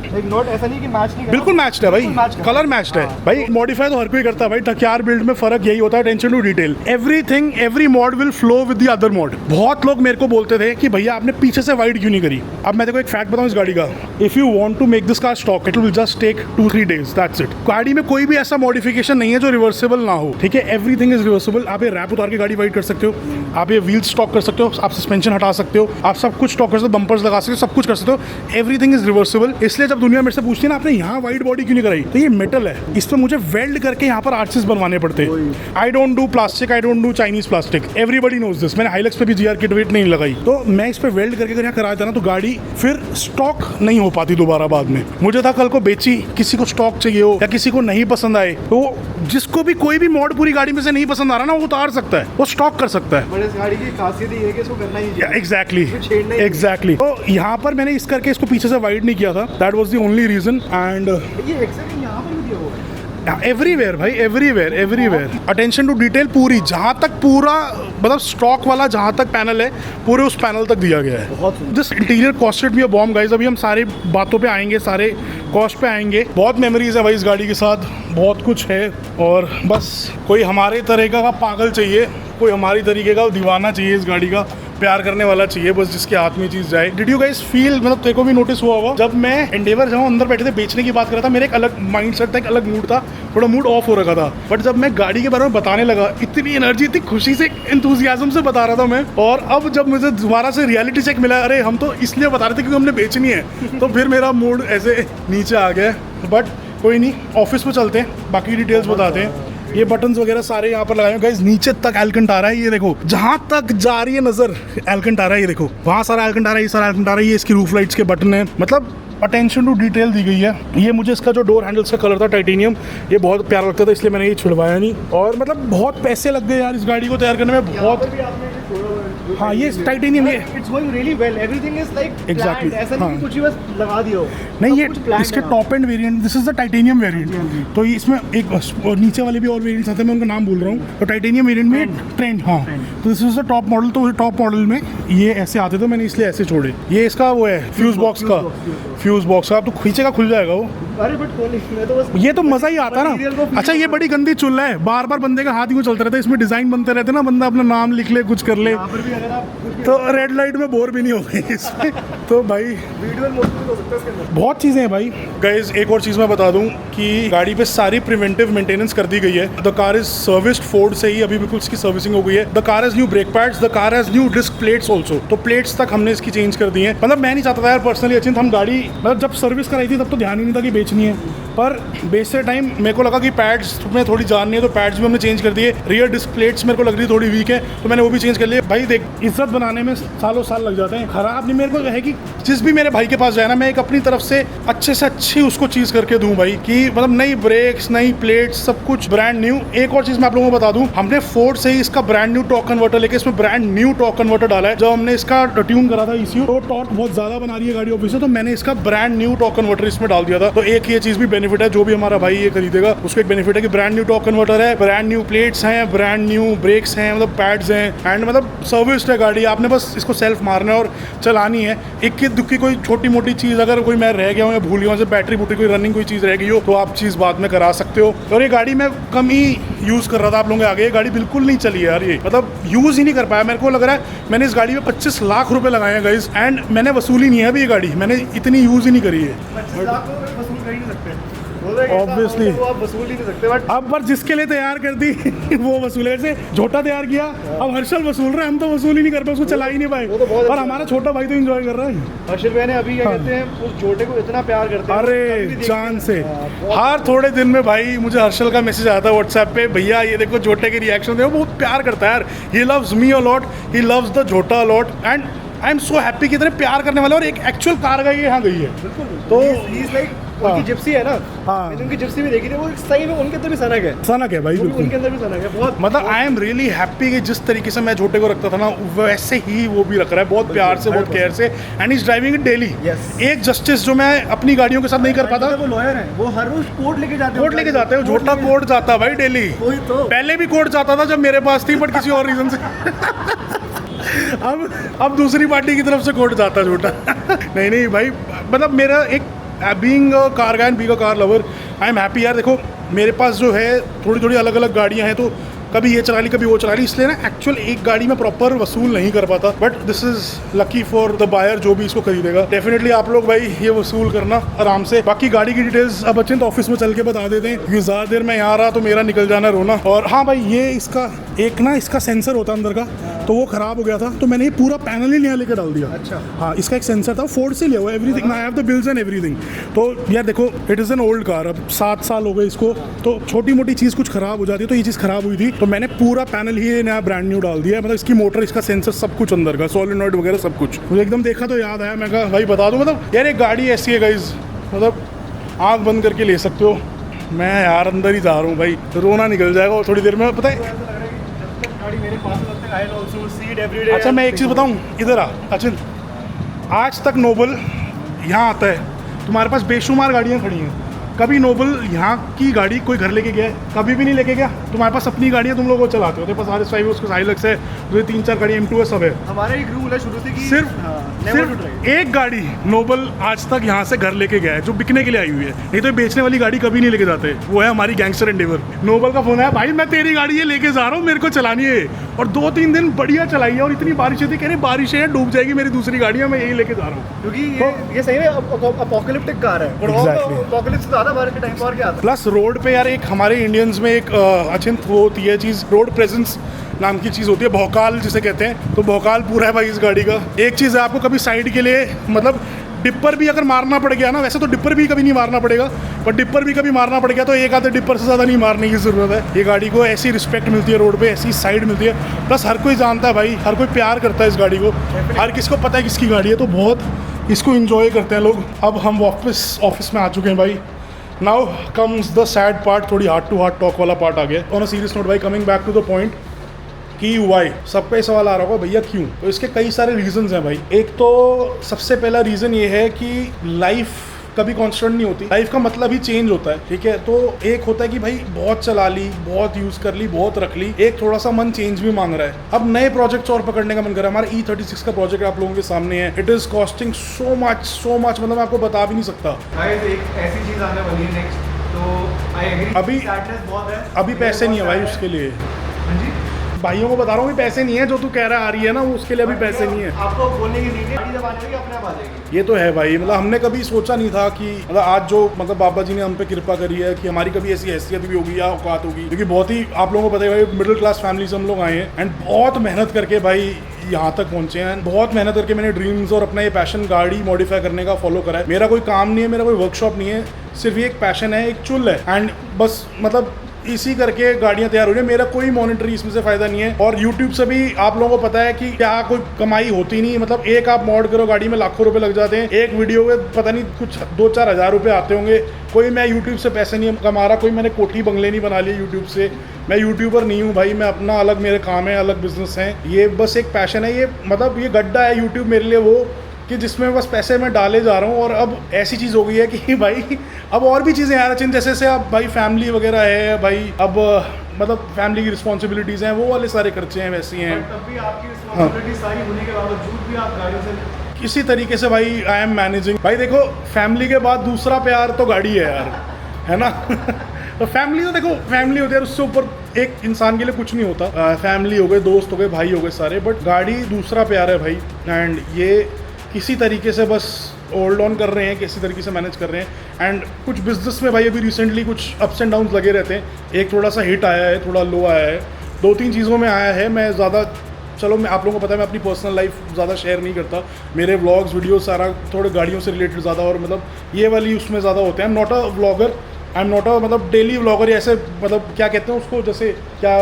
लाइक नॉट ऐसा नहीं कि मैच नहीं बिल्कुल मैच्ड है भाई, कलर मैच्ड है भाई। मॉडिफाई तो हर कोई करता है भाई, टक्यार बिल्ड में फर्क यही होता है, attention to detail. Everything, every mod will flow with the other mod. बहुत लोग मेरे को बोलते थे कि भैया आपने पीछे से वाइड क्यों नहीं करी। अब मैं देखो एक फैक्ट बताऊं इस गाड़ी का, if you want to make this car stock it will just take 2-3 days, that's it. गाड़ी में कोई भी ऐसा मॉडिफिकेशन नहीं है जो रिवर्सेबल ना हो, ठीक है, एवरीथिंग इज रिवर्सेबल। आप ये रैप उतार के गाड़ी वाइड कर सकते हो, आप ये व्हील स्टॉक कर सकते हो, आप सस्पेंशन हटा सकते हो, आप सब कुछ स्टॉक कर सकते हो, बम्पर्स लगा सकते हो, सब कुछ कर सकते हो, एवरीथिंग इज रिवर्सेबल। इसलिए जब दुनिया मेरे से पूछती है ना आपने यहाँ वाइड बॉडी क्यों नहीं कराई, तो ये मेटल है, इस पर मुझे वेल्ड करके यहाँ पर आर्चेस बनवाने पड़ते। I don't do plastic, I don't do Chinese plastic, everybody knows this. मैंने हाइलक्स पे भी जीआर किट वेट नहीं लगाई, तो मैं इस पे वेल्ड करके अगर यहाँ कराया था ना तो गाड़ी फिर स्टॉक नहीं हो पाती दोबारा बाद में। मुझे था कल को बेची, किसी को स्टॉक चाहिए हो या किसी को नहीं पसंद आए, तो जिसको भी कोई भी मॉड पूरी गाड़ी में से नहीं पसंद आ रहा ना, वो उतार सकता है, वो स्टॉक कर सकता है। बट इस गाड़ी की खासियत ये है कि इसको करना ही चाहिए। एग्जैक्टली। तो यहाँ पर मैंने इस करके इसको पीछे से वाइड नहीं किया था, that was the only reason. And ये एक्सेल यहाँ पर भी दिया हुआ है एवरीवेयर भाई, एवरीवेयर अटेंशन टू डिटेल पूरी, जहाँ तक पूरा मतलब स्टॉक वाला जहाँ तक पैनल है पूरे उस पैनल तक दिया गया है। This interior costed me a bomb guys. अभी हम सारे बातों पे आएंगे, सारे कॉस्ट पे आएंगे। बहुत मेमोरीज है भाई इस गाड़ी के साथ, बहुत कुछ है। और बस कोई हमारे तरीके का पागल चाहिए, कोई हमारी तरीके का दीवाना चाहिए, इस गाड़ी का प्यार करने वाला चाहिए, बस जिसके हाथ में चीज़ जाए। डिड यू गाइस फील, मतलब तेरे को भी नोटिस हुआ होगा, जब मैं एंडेवर जब अंदर बैठे थे बेचने की बात कर रहा था, मेरे एक अलग माइंड सेट था, एक अलग मूड था, थोड़ा मूड ऑफ हो रखा था। बट जब मैं गाड़ी के बारे में बताने लगा, इतनी एनर्जी, इतनी खुशी से, एंथुसियाज्म से बता रहा था मैं। और अब जब मुझे दोबारा से रियलिटी चेक मिला, अरे हम तो इसलिए बता रहे थे क्योंकि हमने बेचनी है, तो फिर मेरा मूड ऐसे नीचे आ गया। बट कोई नहीं, ऑफिस में चलते हैं, बाकी डिटेल्स बताते हैं। ये बटन्स वगैरह सारे यहाँ पर लगाए हैं गाइस, नीचे तक एल्कंटारा है, ये देखो जहाँ तक जा रही है नजर एल्कंटारा है, ये देखो वहाँ सारा एल्कंटारा, ये सारा एल्कंटारा, ये इसकी रूफ लाइट्स के बटन है, मतलब अटेंशन टू डिटेल दी गई है। ये मुझे इसका जो डोर हैंडल्स का कलर था टाइटेनियम, ये बहुत प्यारा लगता था, इसलिए मैंने ये छुड़वाया नहीं। और मतलब बहुत पैसे लग गए यार इस गाड़ी को तैयार करने में, बहुत। हाँ ये टाइटेनियम, ये it's going really well, everything is like Exactly, ऐसा नहीं कि कुछ ही बस लगा दिया हो। नहीं, ये इसके top end variant, this is the titanium variant. तो इसमें एक नीचे वाले भी और वेरिएंट्स आते हैं, मैं उनका नाम भूल रहा हूँ। तो टाइटेनियम वेरिएंट में ट्रेंड, हाँ, तो this is the top model. तो टॉप मॉडल में ये ऐसे आते थे, मैंने इसलिए ऐसे छोड़े। ये इसका वो है फ्यूज बॉक्स का, तो खींचेगा खुल जाएगा वो। अरे बट मैं तो बस ये तो मजा ही आता ना। अच्छा ये बड़ी गंदी चूल्हा है, बार बार बंदे का हाथ ही चलता रहता है, इसमें डिजाइन बनते रहते ना, बंदा अपना नाम लिख ले, कुछ कर ले, यहाँ पर भी अगर आप तो रेड लाइट में बोर भी नहीं हो गई इसमें। तो भाई वीडियो मोड भी हो सकता है इसके अंदर। बहुत चीज़ें हैं भाई। गाइस एक और चीज़ मैं बता दूं कि गाड़ी पे सारी प्रिवेंटिव मेंटेनेंस कर दी गई है। The car is serviced Ford से ही, अभी बिल्कुल इसकी सर्विसिंग हो गई है। The car has new brake pads, the car has new disc plates also. तो प्लेट्स तक हमने इसकी चेंज कर दी है। मतलब मैं नहीं चाहता था यार पर्सनली अचिंत, हम गाड़ी मतलब जब सर्विस कराई थी तब तो ध्यान ही नहीं था कि बेचनी है, पर बेचते टाइम मेरे को लगा कि पैड्स में थोड़ी जान नहीं है, तो पैड्स भी हमने चेंज कर दिए। रियर डिस्क प्लेट्स मेरे को लग रही थोड़ी वीक है, तो मैंने वो भी चेंज कर लिए। भाई देख, इज्जत बनाने में सालों साल लग जाते हैं। खराब नहीं, मेरे को है कि जिस भी मेरे भाई के पास जाए ना, मैं एक अपनी तरफ से अच्छी उसको चीज़ करके दूं भाई, कि मतलब नई ब्रेक्स, नई प्लेट्स, सब कुछ ब्रांड न्यू। एक और चीज़ मैं आप लोगों को बता दूं, हमने फोर्ड से ही इसका ब्रांड न्यू टॉर्क कन्वर्टर लेके इसमें ब्रांड न्यू टॉर्क कन्वर्टर डाला है। जब हमने इसका ट्यून करा था ECU, तो टॉर्क बहुत ज़्यादा बना रही है गाड़ी ऑब्वियसली, तो मैंने इसका ब्रांड न्यू टॉर्क कन्वर्टर इसमें डाल दिया था। तो एक ये चीज़ भी बेनिफिट है, जो भी हमारा भाई ये खरीदेगा उसको एक बेनिफिट है कि ब्रांड न्यू टॉर्क कन्वर्टर है, ब्रांड न्यू प्लेट्स हैं, ब्रांड न्यू ब्रेक्स हैं, मतलब पैड्स हैं, एंड मतलब सर्विस्ड है गाड़ी। आपने बस इसको सेल्फ मारना है और चलानी है। इक्की दुक्की कोई छोटी मोटी चीज़ अगर कोई मैं रह गया हूँ या भूल गया हूँ, जैसे बैटरी बूटरी कोई रनिंग कोई चीज़ रह गई हो, तो आप चीज़ बाद में करा सकते हो। और ये गाड़ी मैं कम ही यूज़ कर रहा था आप लोगों के आगे, ये गाड़ी बिल्कुल नहीं चली है यार, ये मतलब यूज़ ही नहीं कर पाया। मेरे को लग रहा है मैंने इस गाड़ी में 25 लाख रुपए लगाए हैं गाइस, एंड मैंने वसूली नहीं है अभी ये गाड़ी, मैंने इतनी यूज़ ही नहीं करी है। 25 लाख रुपए वसूल कर ही नहीं सकते Obviously. वो आप वसूल ही नहीं सकते। बट अब पर जिसके लिए तैयार कर दी वो वसूल है। जैसे झोटा तैयार किया, अब हर्षल वसूल रहा है, हम तो वसूल ही नहीं कर पाए, उसको चला ही नहीं पाए। वो तो बहुत और हमारा छोटा भाई तो एंजॉय कर रहा है। हर्षल भाई ने अभी क्या कहते हैं, उस झोटे को इतना प्यार करते हैं, अरे जान से। हर थोड़े दिन में भाई मुझे हर्षल का मैसेज आता है व्हाट्सएप पे, भैया ये देखो झोटे के रिएक्शन देखो, बहुत प्यार करता है यार। He loves me a lot, he loves the झोटा a lot, and I am so happy कि इतने प्यार करने वाले और एक एक्चुअल कार का ये यहाँ गई है। तो लाइक उनकी जिप्सी है ना, हाँ। मैंने उनकी जिप्सी भी देखी थी, वो सही में उनके अंदर भी सनक है। सनक है भाई, बिल्कुल उनके अंदर भी सनक है बहुत। मतलब आई एम रियली हैप्पी कि जिस तरीके से मैं झोटे को रखता था ना, वैसे ही वो भी रख रहा है, बहुत प्यार से, बहुत केयर से, and is driving it daily. एक जस्टिस जो मैं अपनी गाड़ियों के साथ नहीं कर पाता। वो लॉयर है, वो हर रोज कोर्ट लेके जाते हैं, कोर्ट लेके जाते हैं, झोटा कोर्ट जाता है भाई डेली। तो पहले भी कोर्ट जाता था जब मेरे पास थी, बट किसी और रीजन से अब दूसरी पार्टी की तरफ से कोर्ट जाता झूठा। नहीं भाई, मतलब मेरा एक being a car guy and being a car lover, I am happy यार। देखो मेरे पास जो है थोड़ी थोड़ी अलग अलग गाड़ियाँ हैं, तो कभी ये चला ली कभी वो चला ली, इसलिए ना एक्चुअल एक गाड़ी में प्रॉपर वसूल नहीं कर पाता। But this is lucky for the buyer जो भी इसको खरीदेगा। डेफिनेटली आप लोग भाई ये वसूल करना आराम से। बाकी गाड़ी की डिटेल्स अब अचिंत ऑफिस में चल के बता देते हैं, क्योंकि ज़्यादा देर में यहाँ रहा तो मेरा निकल जाना रोना। और हाँ भाई, ये इसका एक ना इसका सेंसर होता अंदर का, तो वो खराब हो गया था, तो मैंने ये पूरा पैनल ही यहाँ लेके डाल दिया। अच्छा। हाँ, इसका एक सेंसर था, फोर्ड से लिया हुआ, everything, I have the bills and everything. तो यार देखो, it is an old car, अब 7 साल हो गए इसको, तो छोटी मोटी चीज़ कुछ खराब हो जाती है, तो ये चीज़ खराब हुई थी, तो मैंने पूरा पैनल ही नया ब्रांड न्यू डाल दिया है। मतलब इसकी मोटर, इसका सेंसर, सब कुछ अंदर का, सोलेनॉइड वगैरह सब कुछ। मुझे एकदम देखा तो याद आया, मैं कहा भाई बता दूँ। मतलब यार एक गाड़ी ऐसी है गाइज, मतलब आँख बंद करके ले सकते हो। मैं यार अंदर ही जा रहा हूँ भाई, रोना निकल जाएगा और थोड़ी देर में, पता है। गाड़ी मेरे पास है, तब तक I also see it every day. अच्छा मैं एक चीज़ बताऊँ, इधर आ अचिंत, आज तक नोबल यहाँ आता है, तुम्हारे पास बेशुमार गाड़ियाँ खड़ी हैं, कभी नोबल यहाँ की गाड़ी कोई घर लेके गया है? कभी भी नहीं लेके गया। तुम्हारे पास अपनी गाड़ियाँ, तुम लोग वो चलाते हो, तुम्हारे पास RS5 है, उसके साइलक्स है, 2-3-4 गाड़ी M2 है, सब है। हमारा एक रूल है शुरू से कि सिर्फ एक गाड़ी नोबल आज तक यहाँ से घर लेके गया है, जो बिकने के लिए आई हुई है, नहीं तो बेचने वाली गाड़ी कभी नहीं लेके जाते। वो है हमारी गैंगस्टर एंडेवर। नोबल का फोन है, भाई मैं तेरी गाड़ी ये लेके जा रहा हूँ, मेरे को चलानी है। और 2-3 दिन बढ़िया चलाई है, और इतनी बारिश थी, कह रहे बारिश है डूब जाएगी मेरी दूसरी गाड़ियाँ, मैं यही लेके जा रहा हूँ, क्योंकि ये सही में अपोकलिप्टिक कार है। अपोकलिप्स ज़्यादा बारिश के टाइम पर क्या आता है। प्लस रोड पे यार एक हमारे इंडियंस में एक अचिंत वो होती है चीज़, रोड प्रेजेंस नाम की चीज़ होती है, भौकाल जिसे कहते हैं। तो भौकाल पूरा है भाई इस गाड़ी का। एक चीज़ है, आपको कभी साइड के लिए मतलब डिपर भी अगर मारना पड़ गया ना, वैसे तो डिपर भी कभी नहीं मारना पड़ेगा, पर डिपर भी कभी मारना पड़ गया तो एक आधे डिपर से ज़्यादा नहीं मारने की ज़रूरत है। ये गाड़ी को ऐसी रिस्पेक्ट मिलती है रोड पे, ऐसी साइड मिलती है। प्लस हर कोई जानता है भाई, हर कोई प्यार करता है इस गाड़ी को, हर किसी को पता है किसकी गाड़ी है, तो बहुत इसको इंजॉय करते हैं लोग। अब हम वापस ऑफिस में आ चुके हैं भाई। Now comes the sad part, थोड़ी हार्ट टू हार्ट टॉक वाला पार्ट आ गया। ऑन अ सीरियस नोट भाई, coming back to the point कि वाई, सबका ही सवाल आ रहा होगा भैया क्यों। तो इसके कई सारे रीजंस हैं भाई। एक तो सबसे पहला रीज़न ये है कि लाइफ कभी कांस्टेंट नहीं होती, लाइफ का मतलब ही चेंज होता है, ठीक है। तो एक होता है कि भाई बहुत चला ली, बहुत यूज़ कर ली, बहुत रख ली, एक थोड़ा सा मन चेंज भी मांग रहा है। अब नए प्रोजेक्ट्स और पकड़ने का मन कर रहा है। हमारा E36 का प्रोजेक्ट आप लोगों के सामने है। It is costing so much, मतलब मैं आपको बता भी नहीं सकता। एक ऐसी चीज़ आने वाली है नेक्स्ट, तो आई एग्री, अभी सैडनेस बहुत है, अभी पैसे नहीं है भाई उसके लिए। हाँ जी, भाइयों को बता रहा हूँ भी पैसे नहीं है, जो तू कह रहा आ रही है ना, वो उसके लिए अभी पैसे नहीं है। आपको बोलने की ज़रूरत है, गाड़ी जब आ जाएगी अपने आप आ जाएगी। ये तो है भाई, मतलब हमने कभी सोचा नहीं था कि मतलब आज जो मतलब बाबा जी ने हम पे कृपा करी है कि हमारी कभी ऐसी हैसियत भी होगी या औकात होगी, क्योंकि बहुत ही आप लोगों को पता है भाई, मिडिल क्लास फैमिली से हम लोग आए हैं एंड बहुत मेहनत करके भाई यहाँ तक पहुँचे हैं। बहुत मेहनत करके मैंने ड्रीम्स और अपना ये पैशन गाड़ी मॉडिफाई करने का फॉलो करा है। मेरा कोई काम नहीं है, मेरा कोई वर्कशॉप नहीं है, सिर्फ ये एक पैशन है, एक चुल है, एंड बस मतलब इसी करके गाड़ियाँ तैयार हो रही है। मेरा कोई मॉनिटरी इसमें से फ़ायदा नहीं है, और यूट्यूब से भी आप लोगों को पता है कि क्या कोई कमाई होती नहीं। मतलब एक आप मॉड करो, गाड़ी में लाखों रुपए लग जाते हैं, एक वीडियो में पता नहीं कुछ 2-4 हज़ार रुपये आते होंगे। कोई मैं यूट्यूब से पैसे नहीं कमा रहा, कोई मैंने कोठी बंगले नहीं बना लिए यूट्यूब से। मैं यूट्यूबर नहीं हूँ भाई, मैं अपना अलग मेरे काम है, अलग बिजनेस है। ये बस एक पैशन है, ये मतलब ये गड्ढा है यूट्यूब मेरे लिए वो, कि जिसमें बस पैसे मैं डाले जा रहा हूँ। और अब ऐसी चीज़ हो गई है कि भाई अब और भी चीज़ें यार अचिंत, जैसे अब भाई फैमिली वगैरह है भाई, अब मतलब फैमिली की रिस्पॉन्सिबिलिटीज़ हैं, वो वाले सारे खर्चे हैं वैसी हैं। तब भी आपकी रिस्पॉन्सिबिलिटी सारी होने के बावजूद भी आप गाड़ियों से किसी तरीके से भाई आई एम मैनेजिंग। भाई देखो, फैमिली के बाद दूसरा प्यार तो गाड़ी है यार, है ना। तो फैमिली तो देखो फैमिली होती है, उससे ऊपर एक इंसान के लिए कुछ नहीं होता। फैमिली हो गए, दोस्त हो गए, भाई हो गए सारे, बट गाड़ी दूसरा प्यार है भाई। एंड ये किसी तरीके से बस होल्ड ऑन कर रहे हैं, किसी तरीके से मैनेज कर रहे हैं। एंड कुछ बिजनेस में भाई अभी रिसेंटली कुछ अप्स एंड डाउन्स लगे रहते हैं। एक थोड़ा सा हिट आया है, थोड़ा लो आया है, 2-3 चीज़ों में आया है। मैं ज़्यादा, चलो मैं आप लोगों को पता है मैं अपनी पर्सनल लाइफ ज़्यादा शेयर नहीं करता, मेरे व्लॉग्स वीडियो सारा थोड़े गाड़ियों से रिलेटेड ज़्यादा, और मतलब ये वाली उसमें ज़्यादा होते हैं। I am not a vlogger, I am not a मतलब डेली व्लॉगर, ऐसे मतलब क्या कहते हैं उसको, जैसे क्या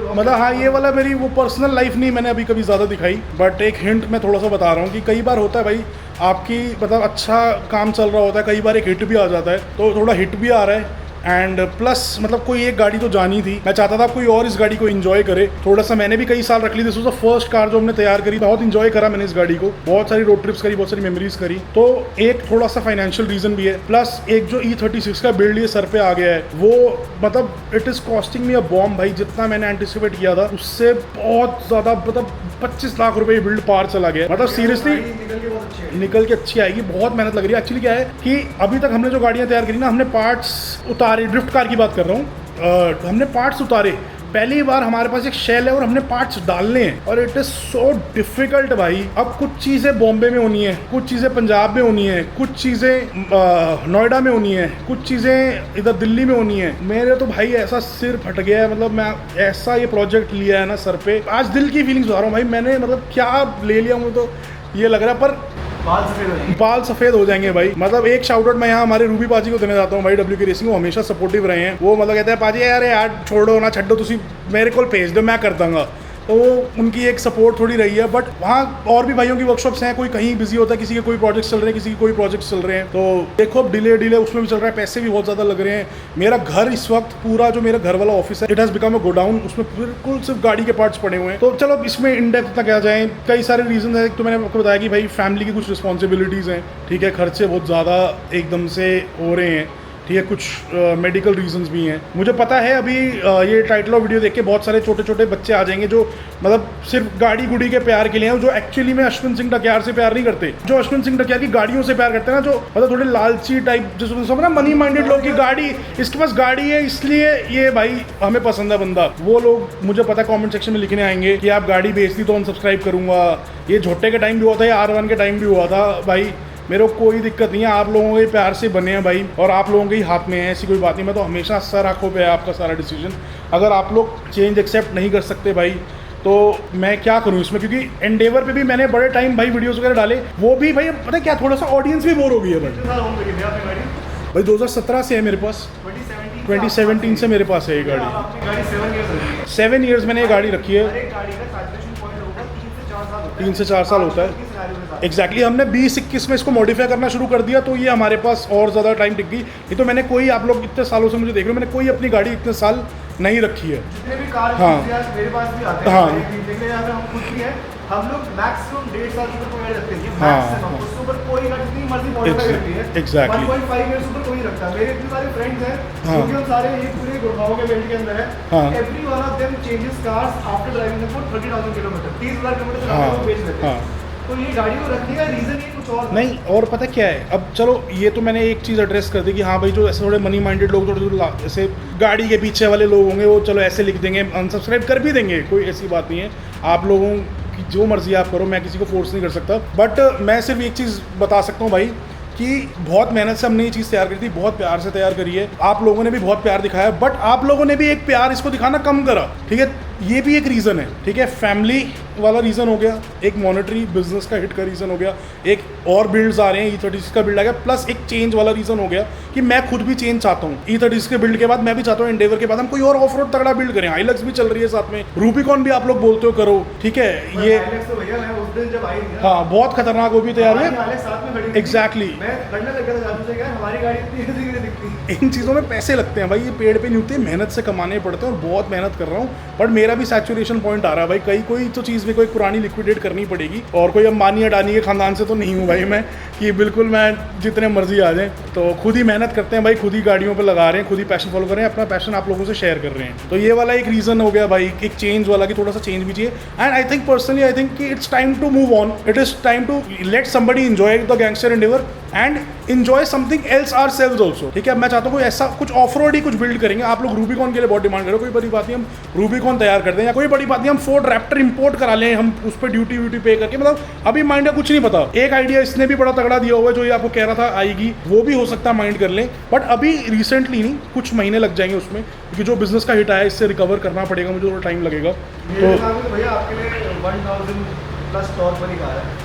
मतलब, हाँ ये वाला मेरी वो पर्सनल लाइफ नहीं मैंने अभी कभी ज़्यादा दिखाई। बट एक हिंट मैं थोड़ा सा बता रहा हूँ कि कई बार होता है भाई, आपकी मतलब अच्छा काम चल रहा होता है, कई बार एक हिट भी आ जाता है, तो थोड़ा हिट भी आ रहा है एंड प्लस मतलब कोई एक गाड़ी तो जानी थी, मैं चाहता था कोई और इस गाड़ी को एंजॉय करे थोड़ा सा। मैंने भी कई साल रख ली, this was the first car जो हमने तैयार करी, बहुत इंजॉय करा मैंने इस गाड़ी को, बहुत सारी रोड ट्रिप्स करी, बहुत सारी मेमोरीज करी। तो एक थोड़ा सा फाइनेंशियल रीजन भी है, प्लस एक जो E36 का बिल्ड ये सर पे आ गया है वो मतलब it is costing me a bomb भाई। जितना मैंने एंटिसिपेट किया था उससे बहुत ज्यादा, मतलब 25 लाख रुपए बिल्ड पार चला गया। मतलब सीरियसली निकल के अच्छी आएगी, बहुत मेहनत लग रही है। एक्चुअली क्या है कि अभी तक हमने जो गाड़ियां तैयार करी ना, हमने पार्ट्स उतारे, ड्रिफ्ट कार की बात कर रहा हूँ, हमने पार्ट्स उतारे, पहली बार हमारे पास एक शेल है और हमने पार्ट्स डालने हैं और इट इज़ सो डिफिकल्ट भाई। अब कुछ चीज़ें बॉम्बे में होनी है, कुछ चीज़ें पंजाब में होनी है, कुछ चीज़ें नोएडा में होनी है, कुछ चीज़ें इधर दिल्ली में होनी है। मेरे तो भाई ऐसा सिर फट गया है, मतलब मैं ऐसा ये प्रोजेक्ट लिया है ना सर पे, आज दिल की फीलिंग्स बता रहा हूँ भाई। मैंने मतलब क्या ले लिया, मुझे तो ये लग रहा है, पर बाल सफेद हो जाएंगे भाई। मतलब एक शाउट आउट मैं यहाँ हमारे रूबी पाजी को देने जाता हूँ भाई, WK रेसिंग, वो हमेशा सपोर्टिव रहे हैं। वो मतलब कहते हैं पाजी यार छोड़ो ना, छड्डो, तुसी मेरे को भेज दो, मैं कर दूंगा। तो वो उनकी एक सपोर्ट थोड़ी रही है। बट वहाँ और भी भाइयों की वर्कशॉप्स हैं, कोई कहीं बिजी होता है, किसी के कोई प्रोजेक्ट्स चल रहे हैं, किसी के कोई प्रोजेक्ट्स चल रहे हैं। तो देखो अब डिले उसमें भी चल रहा है, पैसे भी बहुत ज़्यादा लग रहे हैं। मेरा घर इस वक्त पूरा जो मेरा घर वाला ऑफिस है, it has become a godown, उसमें बिल्कुल सिर्फ गाड़ी के पार्ट्स पड़े हुए हैं। तो चलो इसमें इन डेप्थ तक आ जाएँ। कई सारे रीजन है, तो मैंने आपको बताया कि भाई फैमिली की कुछ रिस्पॉन्सिबिलिटीज़ हैं, ठीक है, खर्चे बहुत ज़्यादा एकदम से हो रहे हैं, ठीक है, कुछ मेडिकल रीजंस भी हैं। मुझे पता है अभी ये टाइटल ऑफ वीडियो देख के बहुत सारे छोटे छोटे बच्चे आ जाएंगे जो मतलब सिर्फ गाड़ी गुड़ी के प्यार के लिए हैं, जो एक्चुअली में अश्विन सिंह डकियार से प्यार नहीं करते, जो अश्विन सिंह डकियार की गाड़ियों से प्यार करते हैं ना, जो मतलब थोड़े लालची टाइप, जो समझ ना मनी माइंडेड लोग की गाड़ी, इसके पास गाड़ी है इसलिए ये भाई हमें पसंद है बंदा, वो लोग मुझे पता है कॉमेंट सेक्शन में लिखने आएंगे कि आप गाड़ी बेचती तो अनसब्सक्राइब करूँगा। ये झोटे के टाइम भी हुआ था, ये R1 के टाइम भी हुआ था भाई। मेरे को कोई दिक्कत नहीं है, आप लोगों के प्यार से बने हैं भाई, और आप लोगों के ही हाथ में है, ऐसी कोई बात नहीं। मैं तो हमेशा सर आंखों पे है आपका सारा डिसीजन। अगर आप लोग चेंज एक्सेप्ट नहीं कर सकते भाई तो मैं क्या करूं इसमें, क्योंकि एंडेवर पे भी मैंने बड़े टाइम भाई वीडियोस वगैरह डाले, वो भी भाई पता है क्या, थोड़ा सा ऑडियंस भी बोर हो गई है भाई। 2017 से है मेरे पास, 2017 से मेरे पास है ये गाड़ी। 7 ईयर्स मैंने ये गाड़ी रखी है, 3 से 4 साल होता है एग्जैक्टली। हमने 20-21 में इसको मॉडिफाई करना शुरू कर दिया, तो ये हमारे पास और ज़्यादा टाइम टिक गई। ये तो मैंने कोई, आप लोग इतने सालों से मुझे देख रहे हो, मैंने कोई अपनी गाड़ी इतने साल नहीं रखी है। जितने भी कार हाँ मेरे पास भी आते हैं, देखने जाते हैं, हम खुद भी हैं, हम लोग मैक्सिमम 1.5 साल ऊपर कोई गाड़ी रखते हैं, मैक्सिमम उसके ऊपर कोई गाड़ी जितनी मर्जी मॉडिफाई करती है। एग्जैक्टली 1.5 ईयर्स ऊपर कोई रखता है। मेरे इतने सारे फ्रेंड्स हैं क्योंकि हम सारे ये पूरे गुड़गांव के बेल्ट के अंदर है, every one of them changes cars after driving for 30,000 kilometre, 30,000 kilometre चलाते हैं, बेच देते हैं। तो ये गाड़ी को रखने का रीजन ये कुछ और नहीं। और पता क्या है, अब चलो ये तो मैंने एक चीज़ एड्रेस कर दी कि हाँ भाई जो ऐसे थोड़े मनी माइंडेड लोग, थोड़े ऐसे गाड़ी के पीछे वाले लोग होंगे, वो चलो ऐसे लिख देंगे, अनसब्सक्राइब कर भी देंगे, कोई ऐसी बात नहीं है। आप लोगों की जो मर्जी आप करो, मैं किसी को फोर्स नहीं कर सकता। बट मैं सिर्फ एक चीज़ बता सकता हूँ भाई कि बहुत मेहनत से हमने ये चीज़ तैयार करी थी, बहुत प्यार से तैयार करी है, आप लोगों ने भी बहुत प्यार दिखाया, बट आप लोगों ने भी एक प्यार इसको दिखाना कम करा, ठीक है। ये भी एक रीज़न है, ठीक है। फैमिली वाला रीज़न हो गया, एक मॉनेटरी बिजनेस का हिट का रीज़न हो गया, एक और बिल्ड्स आ रहे हैं, E36 का बिल्ड आ गया, प्लस एक चेंज वाला रीज़न हो गया कि मैं खुद भी चेंज चाहता हूँ। E36 के बिल्ड के बाद मैं भी चाहता हूँ एंडेवर के बाद हम कोई और ऑफ रोड तगड़ा बिल्ड करें। हाइलक्स भी चल रही है साथ में, रूबिकॉन भी आप लोग बोलते हो करो, ठीक है। ये हाँ बहुत खतरनाक, वो भी तैयार है एग्जैक्टली। इन चीज़ों में पैसे लगते हैं भाई, ये पेड़ पे नहीं उगते, मेहनत से कमाने पड़ते हैं, और बहुत मेहनत कर रहा हूँ। बट मेरा भी सैचुरेशन पॉइंट आ रहा है भाई, कोई तो चीज़ में कोई पुरानी लिक्विडेट करनी पड़ेगी, और कोई अंबानी अडानी के खानदान से तो नहीं हूँ भाई मैं कि बिल्कुल मैं जितने मर्जी आ जाएँ। तो खुद ही मेहनत करते हैं भाई, खुद ही गाड़ियों पर लगा रहे हैं, खुद ही पैशन फॉलो कर रहे हैं, अपना पैशन आप लोगों से शेयर कर रहे हैं। तो ये वाला एक रीज़न हो गया भाई, एक चेंज वाला कि थोड़ा सा चेंज भी चाहिए। And I think personally I think कि it's time to move on, it is time to let somebody enjoy the gangster Endeavour and enjoy something else ourselves also, ठीक है। मैं चाहता हूँ ऐसा कुछ ऑफ रोड ही कुछ बिल्ड करेंगे। आप लोग रूबिकॉन के लिए बहुत डिमांड करो, कोई बड़ी बात नहीं, हम रूबिकॉन तैयार कर दें, या कोई बड़ी बात नहीं हम फोर्ड रैप्टर इंपोर्ट करा लें, हम उस पर ड्यूटी व्यूटी पे करके। मतलब अभी माइंड का कुछ नहीं पता, एक आइडिया इसने भी बड़ा तगड़ा दिया हुआ है, जो ये आपको कह रहा था आएगी, वो भी हो सकता है माइंड कर लें, बट अभी रिसेंटली नहीं, कुछ महीने लग जाएंगे उसमें, क्योंकि जो बिजनेस का हिट आया इससे रिकवर करना पड़ेगा, मुझे थोड़ा टाइम लगेगा। तो भैया आपके लिए 1000+ टॉर्क वाली कार है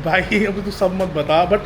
भाई, अभी तो सब मत बता, बट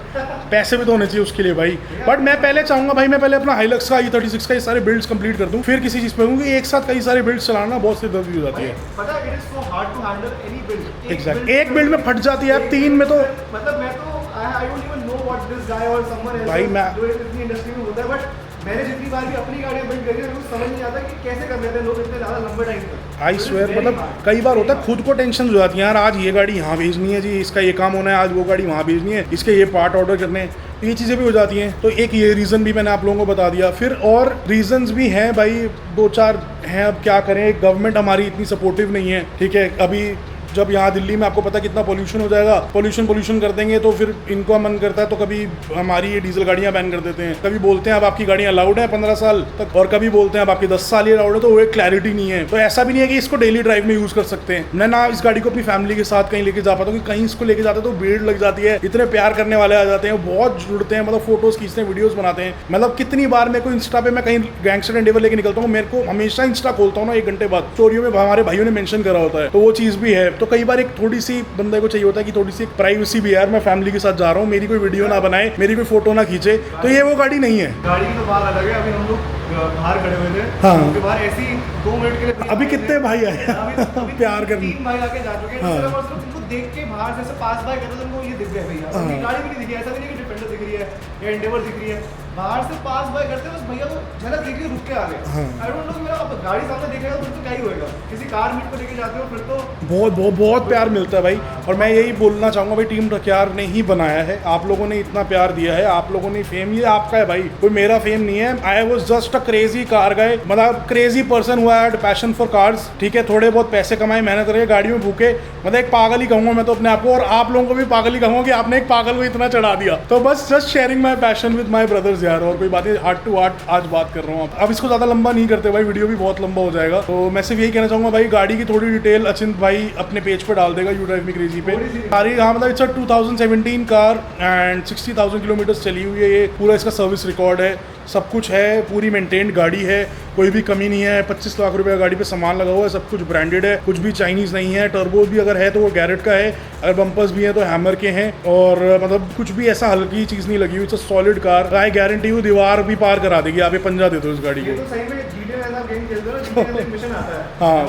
पैसे भी तो होने चाहिए उसके लिए भाई। बट मैं पहले चाहूँगा भाई, मैं पहले अपना हाइलक्स का E36 का ये सारे बिल्ड्स कंप्लीट कर दूँ, फिर किसी चीज़ पे, क्योंकि एक साथ कई सारे बिल्ड्स चलाना बहुत सी दर्द हो जाती है। पता है, it is so hard to handle any build. Exact, एक बिल्ड में फट जाती है, 3 में तो मतलब मैं तो I don't even know what this guy और समवन एल्स भाई मैं जो इतनी इंडस्ट्री में होता है, बट मैंने जितनी बार भी अपनी गाड़ियाँ बिल्ड करी है, मुझे समझ नहीं आता कि कैसे कर लेते हैं लोग इतने ज़्यादा लंबे टाइम तक। आई स्वेयर, मतलब कई बार होता है खुद को टेंशन हो जाती है यार, आज ये गाड़ी यहाँ भेजनी है जी, इसका ये काम होना है, आज वो गाड़ी वहाँ भेजनी है, इसके ये पार्ट ऑर्डर करने हैं, तो ये चीज़ें भी हो जाती हैं। तो एक ये रीज़न भी मैंने आप लोगों को बता दिया। फिर और रीजंस भी हैं भाई, 2-4 हैं, अब क्या करें, गवर्नमेंट हमारी इतनी सपोर्टिव नहीं है, ठीक है। अभी जब यहाँ दिल्ली में आपको पता है कितना पोल्यूशन हो जाएगा, पोल्यूशन कर देंगे तो फिर इनको मन करता है तो कभी हमारी ये डीजल गाड़ियाँ बैन कर देते हैं, कभी बोलते हैं अब आपकी गाड़ियाँ अलाउड है 15 साल तक, और कभी बोलते हैं अब आपकी 10 साल ही अलाउड है, तो वो एक क्लैरिटी नहीं है। तो ऐसा भी नहीं है कि इसको डेली ड्राइव में यूज़ कर सकते हैं। मैं ना इस गाड़ी को अपनी फैमिली के साथ कहीं लेके जा पाता हूँ, कहीं इसको लेके जाते तो भीड़ लग जाती है, इतने प्यार करने वाले आ जाते हैं, बहुत जुड़ते हैं, मतलब फोटोज़ खींचते हैं, वीडियोज़ बनाते हैं। मतलब कितनी बार मेरे को इंस्टा पे मैं कहीं गैंगस्टर एंडेवर लेके निकलता हूँ, मेरे को हमेशा इंस्टा खोलता हूँ ना 1 घंटे बाद, स्टोरियों में हमारे भाइयों ने मेंशन करा होता है, तो वो चीज़ भी है। तो कई बार एक थोड़ी सी बंदे को चाहिए होता है कि थोड़ी सी एक प्राइवेसी भी, यार मैं फैमिली के साथ जा रहा हूँ, मेरी कोई वीडियो ना बनाए, मेरी कोई फोटो ना खींचे, तो ये वो गाड़ी नहीं है। गाड़ी की तो बात अलग है। अभी हम लोग बाहर खड़े हुए थे, हाँ, उसके बाद ऐसे ही 2 मिनट के लिए अभी कितने भाई आए प्यार करने, 3 भाई आके जा चुके हैं। हाँ। उनको देख के बाहर से पास बाय करते तो उनको ये दिख गया भैया, हाँ। उनकी गाड़ी भी नहीं दिखी, ऐसा नहीं है कि डिफेंडर दिख रही है या एंडेवर दिख रही है, बाहर से पास बाय करते बस भैया वो झलक देख के रुक के आ गए। हाँ। आई डोंट नो, मेरा अब गाड़ी सामने देखेगा तो फिर तो क्या ही होएगा, किसी कार मीट को लेके जाते हो फिर तो बहुत बहुत बहुत प्यार मिलता है भाई। और मैं यही बोलना चाहूँगा भाई, टीम रखियार ने ही बनाया है, आप लोगों ने इतना प्यार दिया है, आप लोगों ने फेम, ये आपका है भाई, कोई मेरा फेम नहीं है। I was just a crazy car guy, मतलब क्रेजी पर्सन हुआ है, पैशन फॉर कार्स, ठीक है। थोड़े बहुत पैसे कमाए, मेहनत रहे, गाड़ी में भूखे, मतलब एक पागल ही कहूँगा मैं तो अपने आप को, और आप लोगों को भी पागल ही कहूँगा कि आपने एक पागल को इतना चढ़ा दिया। तो बस just sharing my passion with my brothers यार, और कोई बात नहीं, हार्ट टू हार्ट आज बात कर रहा हूँ। अब इसको ज़्यादा लंबा नहीं करते भाई, वीडियो भी बहुत लंबा हो जाएगा। तो मैं सिर्फ यही कहना चाहूँगा भाई, गाड़ी की थोड़ी डिटेल अचिंत भाई अपने पेज पे डाल देगा, यू ड्राइव मी क्रेजी पे सारी। हाँ, मतलब it's a 2017 car and 60,000 kilometres चली हुई है, ये पूरा इसका सर्विस रिकॉर्ड है, सब कुछ है, पूरी मेंटेन्ड गाड़ी है, कोई भी कमी नहीं है। 25 लाख रुपए का गाड़ी पे सामान लगा हुआ है, सब कुछ ब्रांडेड है, कुछ भी चाइनीज़ नहीं है। टर्बो भी अगर है तो वो गैरेट का है, अगर बम्पर्स भी हैं तो हैमर के हैं, और मतलब कुछ भी ऐसा हल्की चीज़ नहीं लगी हुई। It's a solid car, I guarantee हूँ दीवार भी पार करा देगी, आप ये पंजा दे दो इस गाड़ी को। हाँ,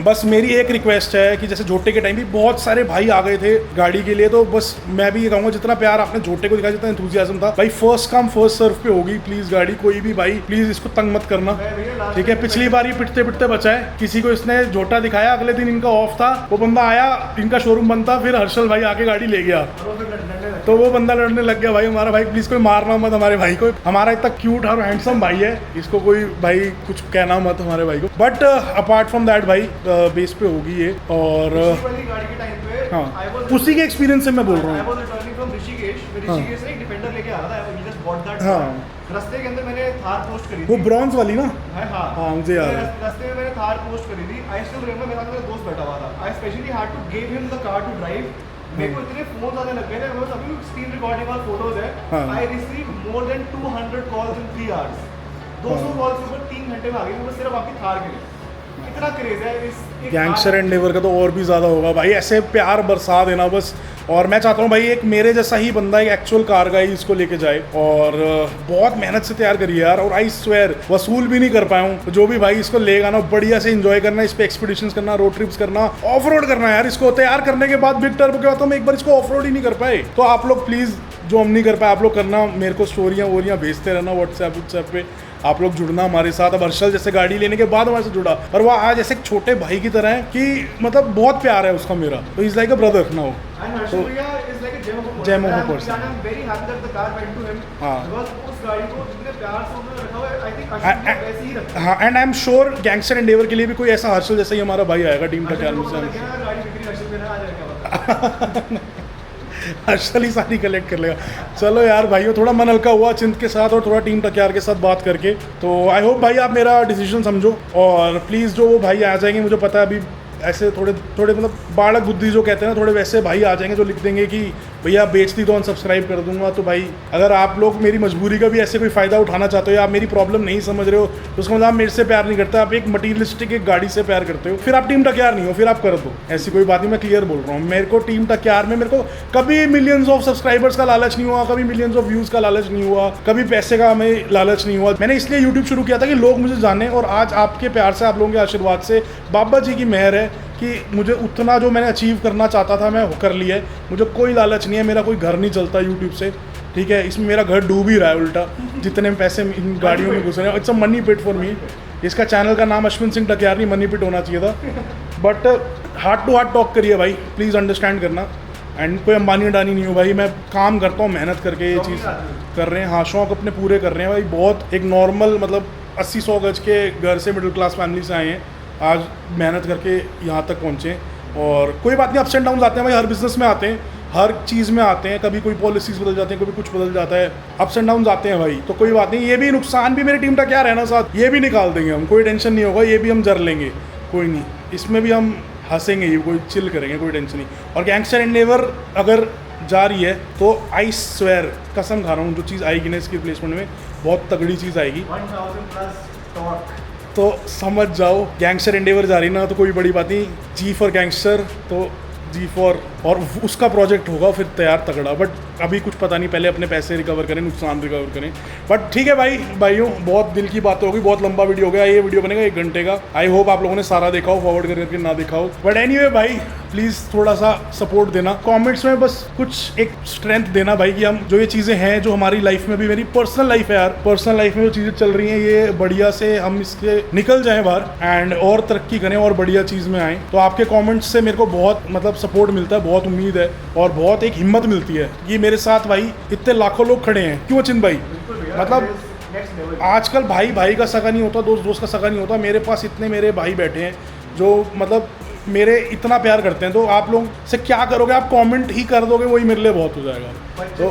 बस मेरी एक रिक्वेस्ट है कि जैसे झोटे के टाइम भी बहुत सारे भाई आ गए थे गाड़ी के लिए, तो बस मैं भी ये कहूँगा जितना प्यार आपने झोटे को दिखाया, जितना एंथुसियाज्म था भाई, फर्स्ट कम फर्स्ट सर्व पे होगी प्लीज़ गाड़ी। कोई भी भाई प्लीज़ इसको तंग मत करना, ठीक है। पिछली बार ये पिटते पिटते बचा है, किसी को इसने झोटा दिखाया, अगले दिन इनका ऑफ था, वो बंदा आया, इनका शोरूम बंद था, फिर हर्षल भाई आके गाड़ी ले गया, तो वो बंदा लड़ने लग गया भाई हमारा भाई प्लीज़ कोई मारना मत हमारे भाई को, हमारा इतना क्यूट और हैंडसम भाई है, इसको कोई भाई कुछ कहना मत हमारे भाई को। बट अपार्ट फ्रॉम दैट भाई बेस पे होगी ये, और हाँ उसी के एक्सपीरियंस से मैं बोल रहा हूँ। हाँ, रास्ते के अंदर मैंने थार पोस्ट करी थी, वो ब्रॉन्ज वाली ना, हाँ हाँ मुझे याद है। रास्ते में मैंने थार पोस्ट करी थी। आई स्टिल रिमेंबर, मेरा दोस्त बैठा हुआ था, I specially had to give him the car to drive. मेरे को इतने फोन आने लग गए थे, मेरे अभी स्क्रीन रिकॉर्डिंग और फोटोज है। I receive more than 200 calls in 3 hours. 200 calls के ऊपर 3 घंटे में आ गई, वो सिर्फ आपकी थार के लिए। इतना क्रेज है इस गैंगस्टर एंडेवर का, तो और भी ज़्यादा होगा भाई, ऐसे प्यार बरसा देना बस। और मैं चाहता हूँ भाई एक मेरे जैसा ही बंदा एक एक्चुअल कार का ही इसको लेके जाए, और बहुत मेहनत से तैयार करी है यार, और आई स्वेयर वसूल भी नहीं कर पाया हूँ। तो जो भी भाई इसको लेगा ना, बढ़िया से एंजॉय करना, इस पे एक्सपीडिशंस करना, रोड ट्रिप्स करना, ऑफ रोड करना यार। इसको तैयार करने के बाद बिग टर्बो के बाद तो हम एक बार इसको ऑफ रोड ही नहीं कर पाए। तो आप लोग प्लीज़ जो हम नहीं कर पाए, आप लोग करना, मेरे को स्टोरियाँ वोरियाँ भेजते रहना व्हाट्सएप पे, आप लोग जुड़ना हमारे साथ। अब हर्षल जैसे गाड़ी लेने के बाद हमारे से जुड़ा, और वह आज ऐसे एक छोटे भाई की तरह है कि मतलब बहुत प्यार है उसका मेरा, तो is like a brother now. Gem of a person. हाँ, and I am sure gangster Endeavour के लिए भी कोई ऐसा हर्षल जैसा ही हमारा भाई आएगा टीम का, हर्षल ही सारी कलेक्ट कर लेगा। चलो यार भाइयों, थोड़ा मन हल्का हुआ चिंत के साथ और थोड़ा टीम टक्यार के साथ बात करके। तो आई होप भाई आप मेरा डिसीजन समझो, और प्लीज़ जो वो भाई आ जाएंगे, मुझे पता है अभी ऐसे थोड़े मतलब बालक बुद्धि जो कहते हैं ना, थोड़े वैसे भाई आ जाएंगे जो लिख देंगे कि भैया बेच दी तो अनसब्सक्राइब कर दूंगा। तो भाई अगर आप लोग मेरी मजबूरी का भी ऐसे कोई फ़ायदा उठाना चाहते हो, या आप मेरी प्रॉब्लम नहीं समझ रहे हो, तो उसका मतलब आप मेरे से प्यार नहीं करते, आप एक मटीरियलिस्टिक एक गाड़ी से प्यार करते हो, फिर आप टीम टक्यार नहीं हो, फिर आप कर दो। ऐसी कोई बात नहीं, मैं क्लियर बोल रहा हूँ। मेरे को टीम टक्यार में मेरे को कभी मिलियंस ऑफ सब्सक्राइबर्स का लालच नहीं हुआ, कभी मिलियंस ऑफ व्यूज़ का लालच नहीं हुआ, कभी पैसे का हमें लालच नहीं हुआ। मैंने इसलिए यूट्यूब शुरू किया था कि लोग मुझे जाने, और आज आपके प्यार से, आप लोगों के आशीर्वाद से, बाबा जी की मेहर है कि मुझे उतना जो मैंने अचीव करना चाहता था मैं कर लिया है। मुझे कोई लालच नहीं है, मेरा कोई घर नहीं चलता यूट्यूब से, ठीक है। इसमें मेरा घर डूब ही रहा है उल्टा, जितने पैसे इन गाड़ियों में घुस रहे हैं, it's a money pit for me. इसका चैनल का नाम अश्विन सिंह टकयार नहीं, मनी पिट होना चाहिए था। But heart to heart talk करिए भाई, प्लीज़ अंडरस्टैंड करना। एंड कोई अंबानी अडानी नहीं हो भाई, मैं काम करता हूँ मेहनत करके, ये चीज़ कर रहे हैं। हाँ, शौक अपने पूरे कर रहे हैं भाई। बहुत एक नॉर्मल मतलब 80-100 गज के घर से मिडिल क्लास फैमिली से आए हैं, आज मेहनत करके यहाँ तक पहुँचे। और कोई बात नहीं, अप्स एंड डाउन आते हैं भाई, हर बिजनेस में आते हैं, हर चीज़ में आते हैं। कभी कोई पॉलिसीज़ बदल जाते हैं, कभी कुछ बदल जाता है, अप्स एंड डाउन आते हैं भाई। तो कोई बात नहीं, ये भी नुकसान भी मेरी टीम का क्या रहना साथ, ये भी निकाल देंगे हम, कोई टेंशन नहीं होगा, ये भी हम जर लेंगे, कोई नहीं। इसमें भी हम हंसेंगे, ये कोई चिल करेंगे, कोई टेंशन नहीं। और गैंगस्टर एंडेवर अगर जा रही है तो आई स्वेयर, कसम खा रहा हूँ, जो चीज़ आएगी ना इसकी रिप्लेसमेंट में, बहुत तगड़ी चीज़ आएगी। 1000+ टॉर्क। तो समझ जाओ, गैंगस्टर एंडेवर जा रही ना तो कोई बड़ी बात नहीं, जी फॉर गैंगस्टर, तो जी फॉर, और उसका प्रोजेक्ट होगा फिर तैयार तगड़ा। बट अभी कुछ पता नहीं, पहले अपने पैसे रिकवर करें, नुकसान रिकवर करें। बट ठीक है भाइयों, बहुत दिल की बात होगी, बहुत लंबा वीडियो हो गया, ये वीडियो बनेगा 1 घंटे का। आई होप आप लोगों ने सारा देखा हो, फॉरवर्ड करके ना देखा हो। बट एनीवे भाई, प्लीज़ थोड़ा सा सपोर्ट देना कमेंट्स में, बस कुछ एक स्ट्रेंथ देना भाई कि हम जो ये चीज़ें हैं जो हमारी लाइफ में भी, मेरी पर्सनल लाइफ है यार, पर्सनल लाइफ में जो चीज़ें चल रही हैं, ये बढ़िया से हम इसके निकल जाएं बाहर एंड और तरक्की करें और बढ़िया चीज़ में आएँ। तो आपके कॉमेंट्स से मेरे को बहुत मतलब सपोर्ट मिलता है, बहुत उम्मीद है और बहुत एक हिम्मत मिलती है कि मेरे साथ भाई इतने लाखों लोग खड़े हैं। क्यों अचिंत भाई? मतलब आजकल भाई भाई का सगा नहीं होता, दोस्त दोस्त का सगा नहीं होता। मेरे पास इतने मेरे भाई बैठे हैं जो मतलब मेरे इतना प्यार करते हैं। तो आप लोग से क्या करोगे, आप कमेंट ही कर दोगे, वही मेरे लिए बहुत हो जाएगा। तो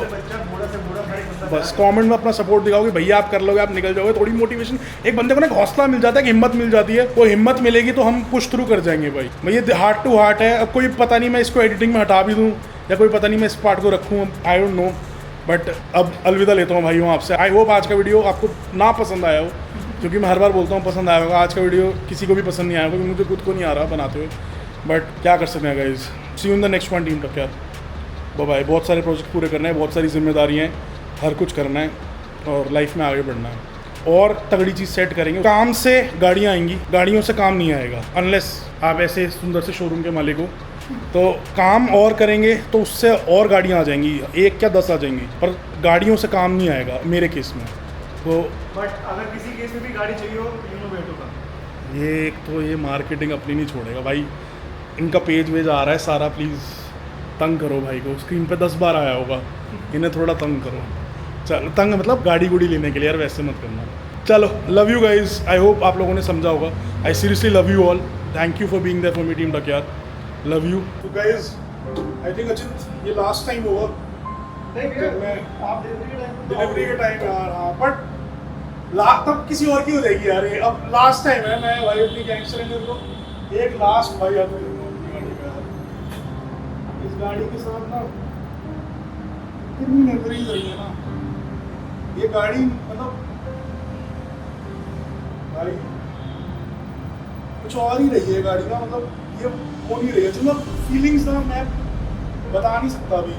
बस कमेंट में अपना सपोर्ट दिखाओगे, भैया आप कर लोगे, आप निकल जाओगे। थोड़ी मोटिवेशन, एक बंदे को ना हौसला मिल जाता है, कि हिम्मत मिल जाती है। वो हिम्मत मिलेगी तो हम पुश थ्रू कर जाएंगे भाई। ये हार्ट टू हार्ट है। अब कोई पता नहीं मैं इसको एडिटिंग में हटा भी दूँ या कोई पता नहीं मैं इस पार्ट को रखूँ, आई डोंट नो। बट अब अलविदा लेता हूँ भाइयों आपसे। आई होप आज का वीडियो आपको ना पसंद आया हो, क्योंकि मैं हर बार बोलता हूँ पसंद आया होगा। आज का वीडियो किसी को भी पसंद नहीं आया होगा, क्योंकि मुझे खुद को नहीं आ रहा बनाते हुए। बट क्या कर सकते हैं guys, see you in the next one team Takyar. Bye bye. बहुत सारे प्रोजेक्ट पूरे करने हैं, बहुत सारी जिम्मेदारियाँ हैं, हर कुछ करना है और लाइफ में आगे बढ़ना है और तगड़ी चीज़ सेट करेंगे। काम से गाड़ियाँ आएंगी, गाड़ियों से काम नहीं आएगा। अनलेस आप ऐसे सुंदर से शोरूम के मालिक हो, तो काम और करेंगे तो उससे और गाड़ियाँ आ जाएंगी, 1 क्या 10 आ जाएंगी, पर गाड़ियों से काम नहीं आएगा मेरे केस में। तो बट अगर किसी केस में भी गाड़ी चाहिए हो, इनोवेट होगा। ये एक तो ये मार्केटिंग अपनी नहीं छोड़ेगा भाई। इनका पेज वेज आ रहा है सारा, प्लीज़ तंग करो भाई को। स्क्रीन पे 10 बार आया होगा, इन्हें थोड़ा तंग करो। चलो तंग मतलब गाड़ी गुड़ी लेने के लिए यार, वैसे मत करना। चलो, love you guys. I hope आप लोगों ने समझा होगा। I seriously love you all. Thank you for being there for me team Takyar. Love you. तो गाइज आई थिंक अचित ये लास्ट टाइम होगा आप डिलीवरी के टाइम यार। हाँ, बट तब किसी और की हो जाएगी यार। ये अब लास्ट टाइम है। मैं भाई अपनी गैंगस्टर को एक लास्ट भाई याद इस गाड़ी के साथ ना कितनी मेमोरीज रही है ना। ये गाड़ी मतलब भाई कुछ और ही रही है गाड़ी ना, मतलब ये हो नहीं रही है। मतलब फीलिंग्स ना मैं बता नहीं सकता अभी।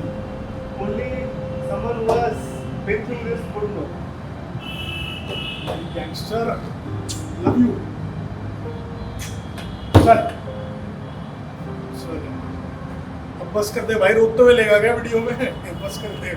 Only someone who has been through this would know. Gangster love you. चल अब बस कर दे भाई, रोकते हुए लेगा क्या वीडियो में? बस कर दे।